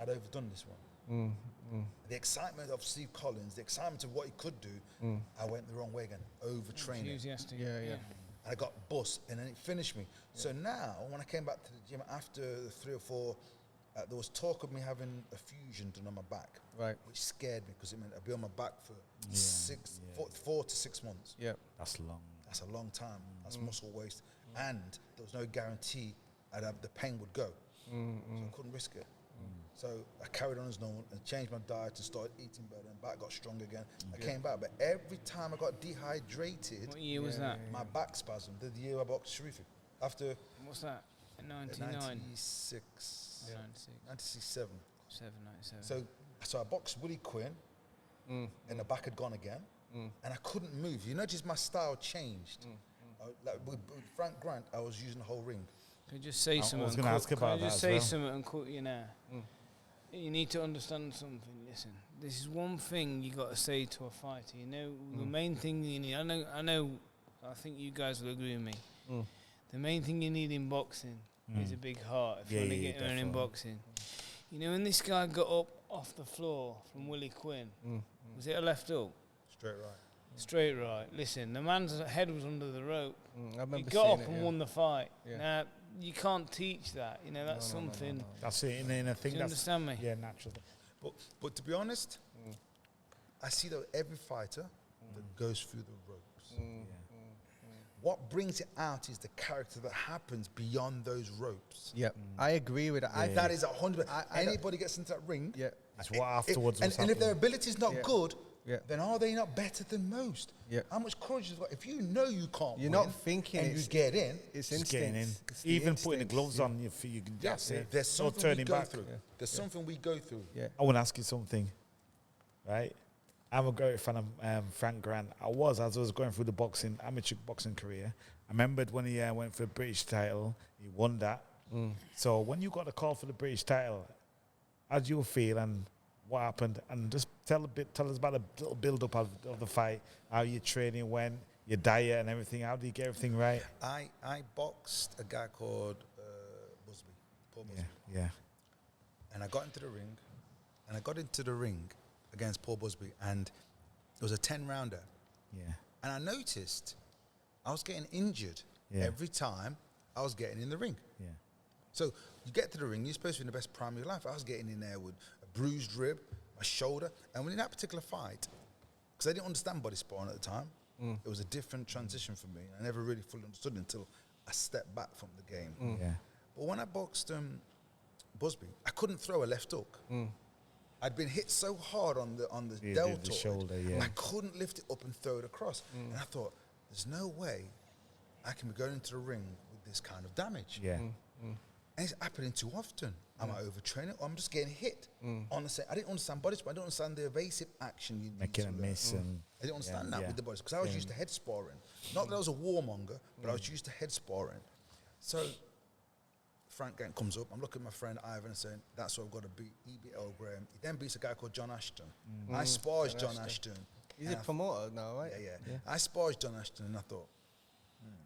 I'd overdone this one. The excitement of Steve Collins, the excitement of what he could do, I went the wrong way again, overtraining. Enthusiastic. Yeah. And I got bust, and then it finished me. So now, when I came back to the gym after the 3 or 4, there was talk of me having a fusion done on my back, which scared me because it meant I'd be on my back for 4 to 6 months. Yeah, that's long. That's a long time. That's muscle waste, and there was no guarantee the pain would go, so I couldn't risk it. So I carried on as normal and changed my diet and started eating better, and back got strong again. I came back, but every time I got dehydrated, What year was that? my back spasmed. The year I boxed Sharifi. After What's that? 99. 96. 97. 97. So I boxed Willie Quinn, and the back had gone again, and I couldn't move. You notice my style changed. Like with Frank Grant, I was using the whole ring. Can I just say something? I was going to ask about that just as say well. something and cut you now? You need to understand something. Listen, this is one thing you got to say to a fighter. You know, the main thing you need. I think you guys will agree with me. The main thing you need in boxing is a big heart. If you want to get around in boxing, you know, when this guy got up off the floor from Willie Quinn, was it a left hook? Straight right. Straight right. Listen, the man's head was under the rope. I remember He got up seeing and it, won the fight. Yeah. Now, you can't teach that. You know, that's something. No. That's it. And I think Do you that's understand me? Yeah, natural. But to be honest, I see that every fighter that goes through the ropes. What brings it out is the character that happens beyond those ropes. Yeah, I agree with that. That is 100%. Anybody gets into that ring. Yeah. It's what afterwards. And if their ability is not good, then are they not better than most? Yeah. How much courage is that? If you know you can't You're win not thinking and you get in, It's Just getting in. instinct. It's the Even putting the instinct. gloves on, you can that's it. there's No something we turning go back. through. There's something we go through. Yeah. I want to ask you something, right? I'm a great fan of Frank Grant. As I was going through the amateur boxing career, I remembered when he went for the British title, he won that. So when you got the call for the British title, how do you feel and what happened? And just tell us about the little build-up of the fight, how your training went, your diet and everything. How did you get everything right? I boxed a guy called Busby, Paul Busby. Yeah. And I got into the ring, against Paul Busby, and it was a 10-rounder. Yeah. And I noticed I was getting injured every time I was getting in the ring. Yeah. So you get to the ring, you're supposed to be in the best prime of your life. I was getting in there with a bruised rib, my shoulder, and when in that particular fight, because I didn't understand body sparring at the time, it was a different transition for me. I never really fully understood it until I stepped back from the game. Yeah. But when I boxed Busby, I couldn't throw a left hook. I'd been hit so hard on the deltoid, the shoulder, I couldn't lift it up and throw it across. And I thought, there's no way I can be going into the ring with this kind of damage. Yeah. And it's happening too often. Am I overtraining or I'm just getting hit on the same? I didn't understand body sparring. I don't understand the evasive action you Making do a to miss and I didn't understand that with the bodies because I was used to head sparring. Not that I was a warmonger, but I was used to head sparring. So Frank Grant comes up. I'm looking at my friend Ivan and saying, that's what I've got to beat. He beat Earl Graham. He then beats a guy called John Ashton. I sparred John Ashton. He's a promoter now, right? Yeah. I sparred John Ashton and I thought,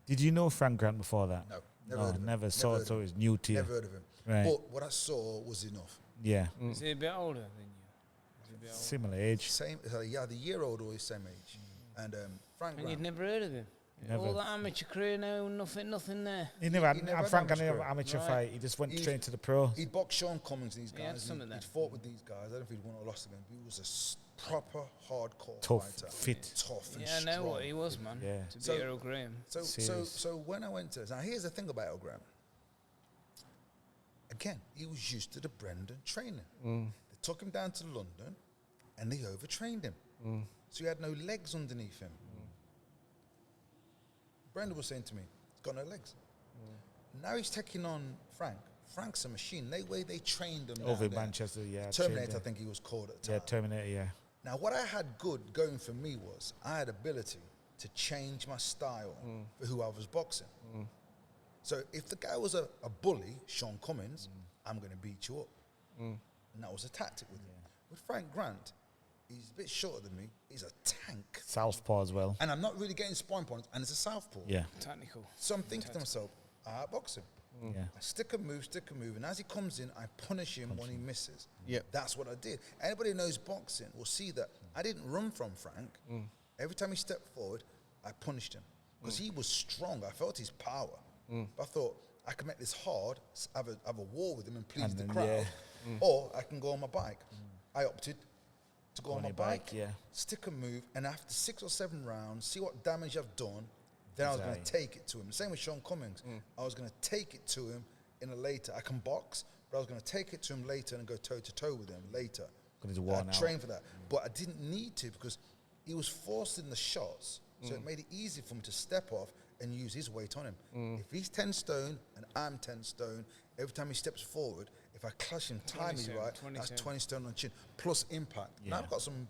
Did you know Frank Grant before that? no, never heard of him. Never saw it, so it was new to you. Never heard of him. Right. But what I saw was enough. Yeah. Is he a bit older than you? Is he a bit older? Similar age. Same, the year old or his same age. And Frank And Grant. you'd never heard of him? Never. All that amateur career now, nothing there. He never had, He never had Frank an had amateur an amateur Right. fight. He just went He's- straight to the pro. He'd boxed Sean Cummings and these He had guys. some of He'd that. fought with these guys. I don't know if he'd won or lost again. But he was a proper hardcore Tough, fighter. fit. Tough and Yeah, I know strong. what he was, man. Yeah. To beat So- Earl Graham. So Serious. when I went to now here's the thing about Earl Graham. again, he was used to the Brendan training. They took him down to London, and they overtrained him. So he had no legs underneath him. Brendan was saying to me, he's got no legs. Now he's taking on Frank. Frank's a machine. They trained him over in Manchester, yeah. Terminator, I think he was called at the time. Yeah, Terminator, yeah. Now, what I had good going for me was I had ability to change my style for who I was boxing. So if the guy was a bully, Sean Cummins, I'm going to beat you up. And that was a tactic with him. With Frank Grant, he's a bit shorter than me. He's a tank. Southpaw as well. And I'm not really getting sparring points, and it's a southpaw. Yeah. Technical. So I'm thinking to myself, I outbox him. Yeah. I stick a move. And as he comes in, I punish him when he misses. Yep. That's what I did. Anybody who knows boxing will see that I didn't run from Frank. Every time he stepped forward, I punished him. Because he was strong. I felt his power. But I thought, I can make this hard, have a war with him and please the crowd. Or I can go on my bike. I opted to go on my bike, stick a move, and after 6 or 7 rounds, see what damage I've done, then I was going to take it to him. Same with Sean Cummings. I was going to take it to him in a later. I can box, but I was going to take it to him later and go toe-to-toe with him later. I trained for that. But I didn't need to because he was forcing the shots, so it made it easy for me to step off and use his weight on him. If he's 10 stone and I'm 10 stone, every time he steps forward, if I clash him timing right, that's 20 stone on the chin, plus impact. Now I've got some,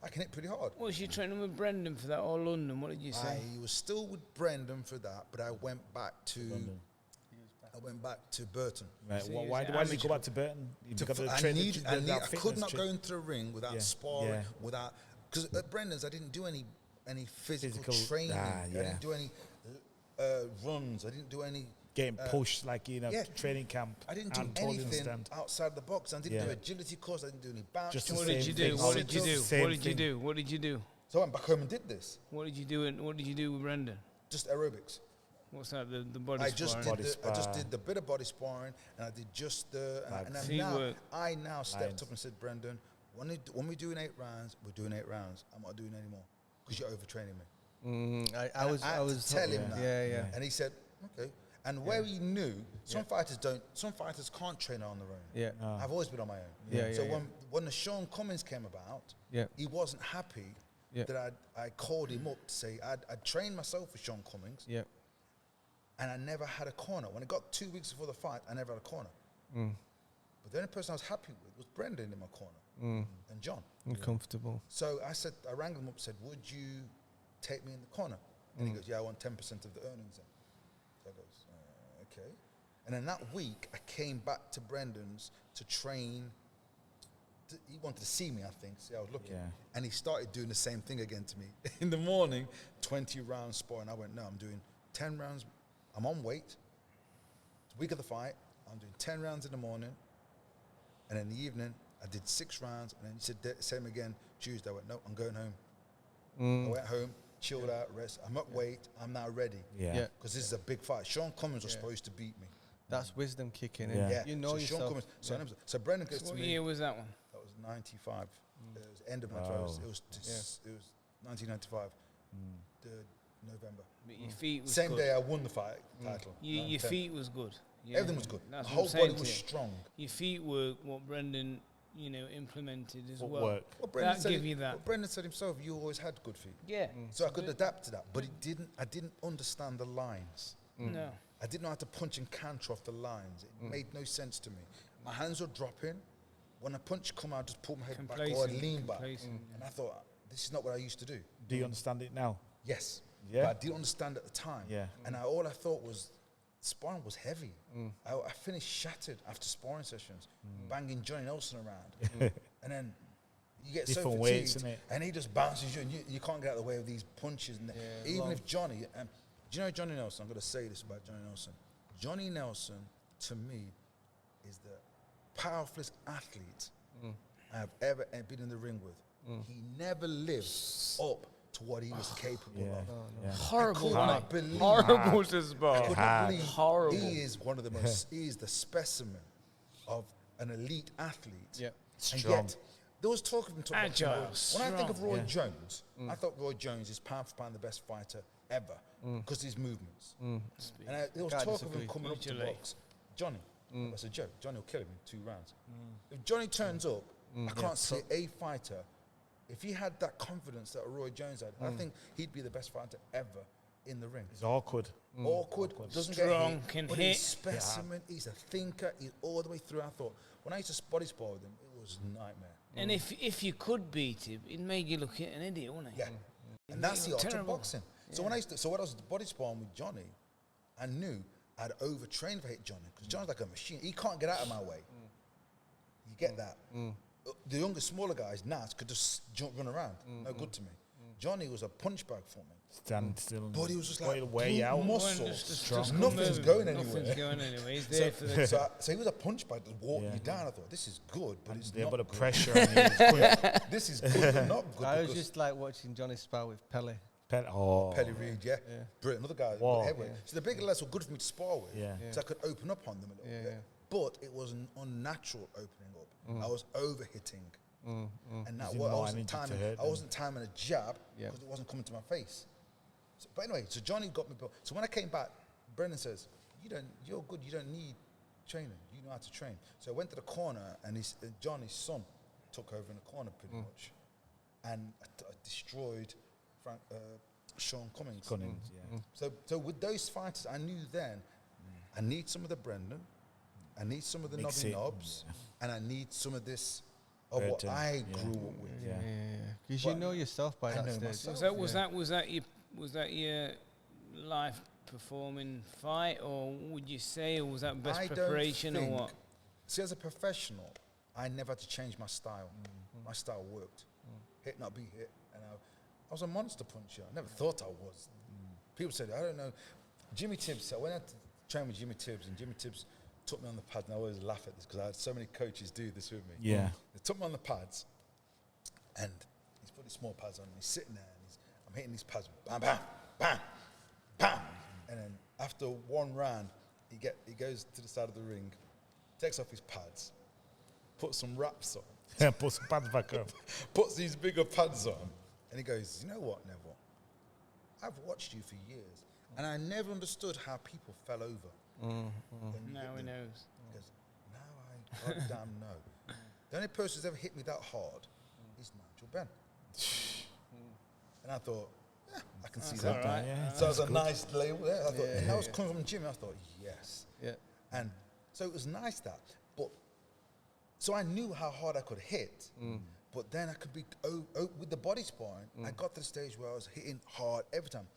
I can hit pretty hard. Was you training with Brendan for that or London? What did you say? I was still with Brendan for that, but I went back to London. I went back to Burton. Right. So why did you go back to Burton? I could not go into the ring without sparring, without, because at Brendan's I didn't do any physical training. I didn't do any runs. I didn't do any getting pushed training camp. I didn't do anything outside the box. I didn't do agility course. I didn't do any bounce. What did you do? What did you do? What did you do? So I went back home and did this. What did you do? And what did you do with Brendan? Just aerobics. What's that? The body I sparring? I just did the bit of body sparring, and I did just the. I now stepped up and said, Brendan, when we're doing 8 rounds, we're doing 8 rounds. I'm not doing any more because you're overtraining me. I was tell him that. Yeah. And he said, okay. And where he knew, some fighters can't train on their own. Yeah. I've always been on my own. So when the Sean Cummins came about, he wasn't happy that I called him up to say I'd trained myself for Sean Cummins. Yeah. And I never had a corner. When it got 2 weeks before the fight, I never had a corner. But the only person I was happy with was Brendan in my corner and John. Uncomfortable. So I rang him up and said, would you take me in the corner? And he goes, yeah, I want 10% of the earnings then. So I goes, okay. And then that week, I came back to Brendan's to train. He wanted to see me, I think, see how I was looking. And he started doing the same thing again to me. In the morning, 20 rounds sparring. I went, no, I'm doing 10 rounds. I'm on weight. It's the week of the fight. I'm doing 10 rounds in the morning. And in the evening, I did 6 rounds. And then he said, same again, Tuesday. I went, no, I'm going home. I went home, chilled out, rest. I'm at weight. I'm now ready. Because this is a big fight. Sean Cummins was supposed to beat me. That's wisdom kicking in. You know so yourself. Sean Cummins, so Brendan gets to me. What year was that one? That was 95. It was end of 95. It was 1995. November. But your feet was Same good. day I won the fight title. Your feet was good. Everything was good. That's the whole body was strong. Your feet were what Brendan, implemented as well. Work. That give you that. But Brendan said himself, you always had good feet. Yeah. So I could adapt to that. But I didn't understand the lines. No. I didn't know how to punch and counter off the lines. It made no sense to me. My hands were dropping. When a punch come out, I just pull my head back or I'd lean back. And I thought, this is not what I used to do. Do you understand it now? Yes. Yeah. But I didn't understand at the time. Yeah. And all I thought was, sparring was heavy. I finished shattered after sparring sessions, banging Johnny Nelson around. And then you get different so weights, fatigued, innit? and he just bounces you, and you can't get out of the way of these punches. And even if Johnny, do you know Johnny Nelson? I'm going to say this about Johnny Nelson. Johnny Nelson, to me, is the powerfulest athlete I have ever been in the ring with. He never lived up to what he was capable of. Horrible. I could not believe. Horrible to spar. I could not believe. Horrible. He is one of the most. He is the specimen of an elite athlete. Yeah. And Strong. yet, there was talk of him talking Agile, about when I think of Roy strong. Jones, I thought Roy Jones is pound for pound the best fighter ever because his movements. And there was Can't talk of him disagree. coming up to Literally. box. Johnny, That's a joke. Johnny will kill him in 2 rounds. If Johnny turns up, I can't see a fighter. If he had that confidence that Roy Jones had, I think he'd be the best fighter ever in the ring. He's awkward. Awkward, doesn't Strong, get hit, can but hit. he's specimen. He's a thinker. He's all the way through. I thought when I used to body spar with him, it was a nightmare. And if you could beat him, it made you look an idiot, wouldn't it? Yeah, and that's the art of terrible. boxing. So when I was body sparring with Johnny, I knew I'd overtrained for hit Johnny because Johnny's like a machine. He can't get out of my way. You get that? The younger, smaller guys, Nas, could just run around. No good to me. Johnny was a punch bag for me. Stand still. But he was just like way out. muscle. Just Nothing's going anywhere. Nothing's going anywhere. He's there for the... So he was a punch bag that walked me down. I thought, this is good, but it's not but the good. pressure on you is good. This is good, but not good. I was because just like watching Johnny spar with Pele. Petty Reed, brilliant. Another guy, Wow. heavyweight. So the bigger lads were good for me to spar with. Yeah. So I could open up on them a little bit. But it was an unnatural opening up. I was overhitting. And that Using what I more wasn't energy to timing. hurt I them. wasn't timing a jab because it wasn't coming to my face. So, but anyway, so Johnny got me. So when I came back, Brendan says, "You're good. You don't need training. You know how to train." So I went to the corner, and Johnny's son took over in the corner pretty much, and I destroyed Sean Cummings. So with those fighters, I knew then I need some of the Brendan, I need some of the Mix Nobby it, Knobs, and I need some of this of what Burton, I grew up with. Because you know yourself by I that know stage. myself. Was that your life performing fight, or would you say, or was that best I don't preparation, or think- what? See, as a professional, I never had to change my style. My style worked. Hit, not be hit. And I was a monster puncher. I never thought I was. People said, I don't know. Jimmy Tibbs, I went out to train with Jimmy Tibbs, and Jimmy Tibbs took me on the pads, and I always laugh at this because I had so many coaches do this with me. Yeah. They took me on the pads, and he's put these small pads on, and he's sitting there, and I'm hitting these pads, bam, bam, bam, bam. And then after one round, he goes to the side of the ring, takes off his pads, puts some wraps on, Put some pads back up. puts these bigger pads on, and he goes, "You know what, Neville? I've watched you for years, and I never understood how people fell over. when you Now hit he them." knows. He goes, "Now I goddamn know. The only person who's ever hit me that hard is Nigel Benn." And I thought, I can see that. Right. Yeah. So it was a nice label there. I thought, and that was coming from Jimmy. I thought, yes. Yeah. And so it was nice that. But so I knew how hard I could hit. But then I could be with the body sparring. I got to the stage where I was hitting hard every time.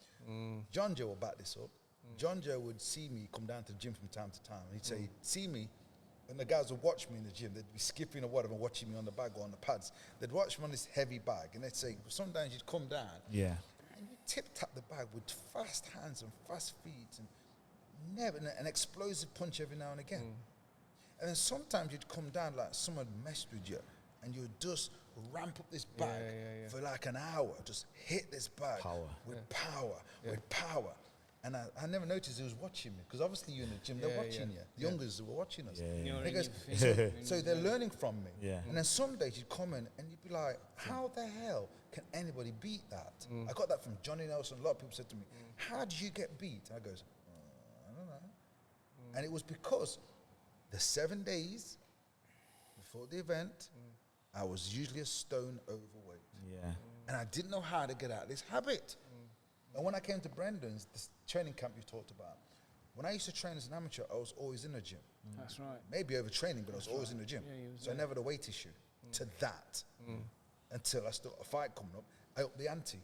John Joe will back this up. John Joe would see me come down to the gym from time to time, and he'd say, see me, and the guys would watch me in the gym. They'd be skipping or whatever, watching me on the bag or on the pads. They'd watch me on this heavy bag, and they'd say, sometimes you'd come down, Yeah. and you tip-tap the bag with fast hands and fast feet, and never an explosive punch every now and again. And then sometimes you'd come down like someone messed with you, and you'd just ramp up this bag for like an hour, just hit this bag with power. And I never noticed he was watching me, because obviously you're in the gym, they're watching you. The youngers were watching us. You're He in goes, your feet. so they're learning from me. Yeah. And then some days you'd come in and you'd be like, how the hell can anybody beat that? I got that from Johnny Nelson. A lot of people said to me, how did you get beat? And I goes, I don't know. And it was because the 7 days before the event, I was usually a stone overweight. Yeah. And I didn't know how to get out of this habit. And when I came to Brendan's, this training camp you talked about, when I used to train as an amateur, I was always in the gym. That's right. Maybe overtraining, but I was always in the gym. Yeah, you was So I never had a weight issue to that until I still got a fight coming up. I upped the ante.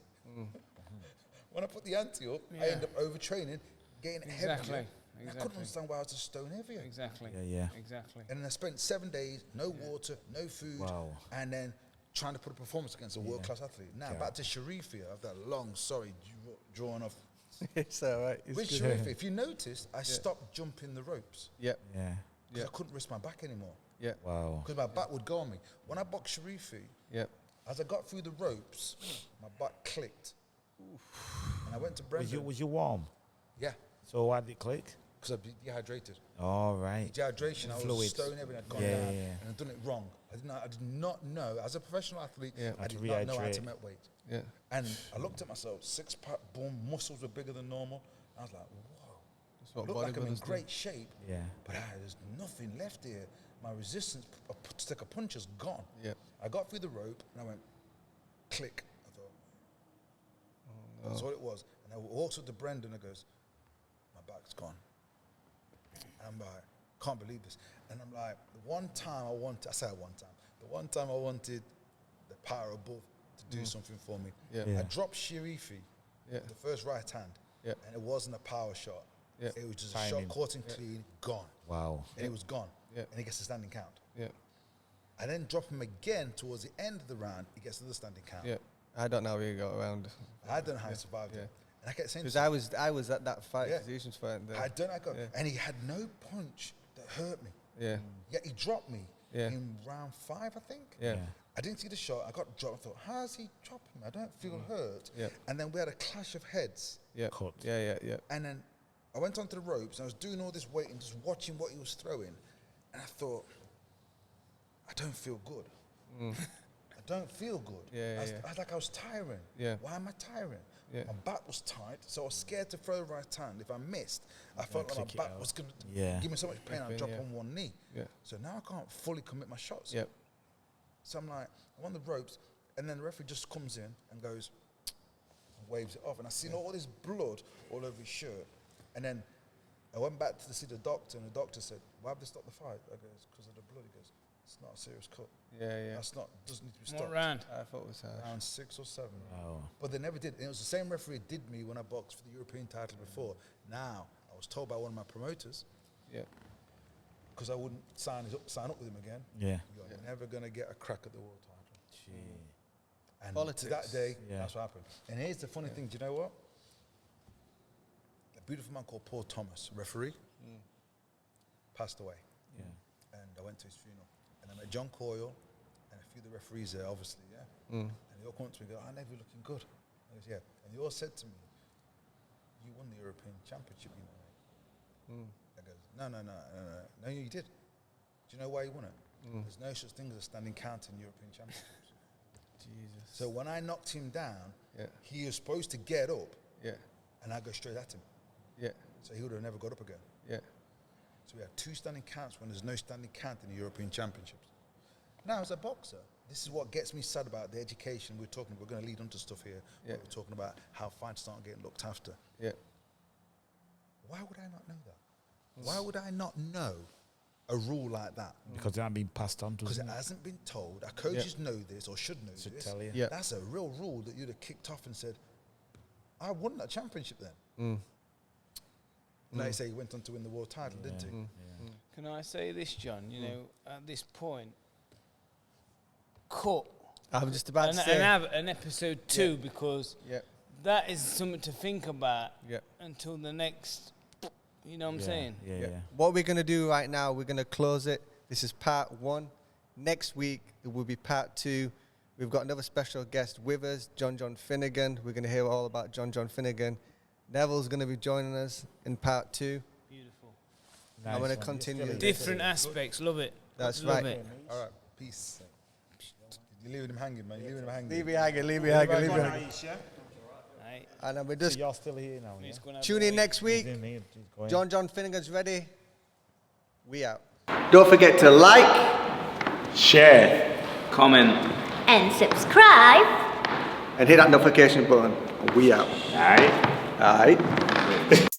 When I put the ante up, I ended up overtraining, getting heavier. And I couldn't understand why I was a stone heavier. Exactly. Yeah. Exactly. And then I spent 7 days, no water, no food, and then trying to put a performance against a world-class athlete. Now, back to Sharifia, after that long, drawn off. It's all right. It's With good. Sharifia, if you noticed, I stopped jumping the ropes Yep. Yeah. because I couldn't risk my back anymore. Yeah. Wow. Because my back would go on me. When I boxed Sharifi, Yep. as I got through the ropes, my back clicked. And I went to Brendan. Was you warm? Yeah, So why did it click? because I dehydrated. All right. Dehydration, I was Fluids. stone everything. I'd gone Yeah, down, yeah. and I'd done it wrong. I did not know, as a professional athlete, I Had did to not know how rehydrate. to make weight. Yeah. And I looked at myself, 6-pack, boom, muscles were bigger than normal. I was like, whoa. what Look like I'm in bodybuilders do. great shape. Yeah. But there's nothing left here. My resistance to take a punch is gone. Yeah. I got through the rope and I went, click. I thought, that's all it was. And I walked up to Brendan and goes, my back's gone. And I'm like, can't believe this. And I'm like, the one time I wanted the power above to do something for me. Yeah. I dropped Sharifi with the first right hand, and it wasn't a power shot. Yeah. It was just Timing. a shot caught and clean, gone. Wow. And it was gone. Yeah. And he gets a standing count. Yeah. I then drop him again towards the end of the round, he gets another standing count. Yeah. I don't know how you got around. I don't know how he survived it. And I kept saying, Because I was at that fight. Yeah. Because was fighting there. I don't know, and he had no punch that hurt me. Yeah. Yet he dropped me Yeah. in round 5, I think. Yeah. I didn't see the shot. I got dropped. I thought, how is he dropping me? I don't feel hurt. Yeah. And then we had a clash of heads. Yeah. Cut. Yeah. And then I went onto the ropes and I was doing all this waiting, just watching what he was throwing. And I thought, I don't feel good. I don't feel good. I was tiring. Yeah. Why am I tiring? Yeah. My back was tight, so I was scared to throw the right hand. If I missed, I felt like click my it back out. was going to Yeah. give me so much pain. I'd drop Yeah. on one knee. Yeah. So now I can't fully commit my shots. Yep. So I'm like, I'm on the ropes, and then the referee just comes in and goes, and waves it off. And I seen all this blood all over his shirt. And then I went back to see the doctor, and the doctor said, why have they stopped the fight? I goes, because of the blood. He goes, it's not a serious cut. Yeah. That's not, doesn't need to be What stopped. round? I thought it was harsh. Round 6 or 7. Wow. But they never did. And it was the same referee that did me when I boxed for the European title before. Now, I was told by one of my promoters, Yeah. because I wouldn't sign up with him again, Yeah. you're never going to get a crack at the world title. And Politics. to that day, Yeah. that's what happened. And here's the funny thing, do you know what? A beautiful man called Paul Thomas, referee, passed away. Yeah. And I went to his funeral. And I met John Coyle and a few of the referees there, obviously, And they all come up to me and go, Nev, you're looking good. I goes, yeah. And they all said to me, you won the European Championship, you know. I goes, no, you did. Do you know why you won it? There's no such thing as a standing count in European Championships. Jesus. So when I knocked him down, Yeah. he was supposed to get up, Yeah. and I go straight at him. Yeah. So he would have never got up again. Yeah. So we had 2 standing counts when there's no standing count in the European Championships. Now, as a boxer, this is what gets me sad about the education we're talking. We're going to lead on to stuff here. Yeah. We're talking about how fighters aren't getting looked after. Yeah. Why would I not know that? Why would I not know a rule like that? Because they aren't being passed on to us. Because it hasn't been told. Our coaches know this or should know Should this. tell you. Yeah. That's a real rule that you'd have kicked off and said, I won that championship then. Like you say, he went on to win the world title, didn't he? Can I say this, John? You know, at this point, cut I'm just about and to say. have an episode 2 because Yeah. that is something to think about Yeah. until the next. You know what I'm Yeah. saying? Yeah. What we're going to do right now, we're going to close it. This is part 1. Next week, it will be part 2. We've got another special guest with us, John Finnegan. We're going to hear all about John Finnegan. Neville's going to be joining us in part 2. Beautiful. I'm going to continue. Different aspects. Love it. That's Love right. it. All right, peace. You're leaving him hanging, man. You're leaving him hanging. Leave me hanging, leave me hanging, leave me hanging. Right. And then we're So just you're still here now, yeah? He's gonna have tune a in wait. next week. He's in here, he's going. John Finnegan's ready. We out. Don't forget to like, Share. Comment. And subscribe. and hit that notification button. We out. All right. All right.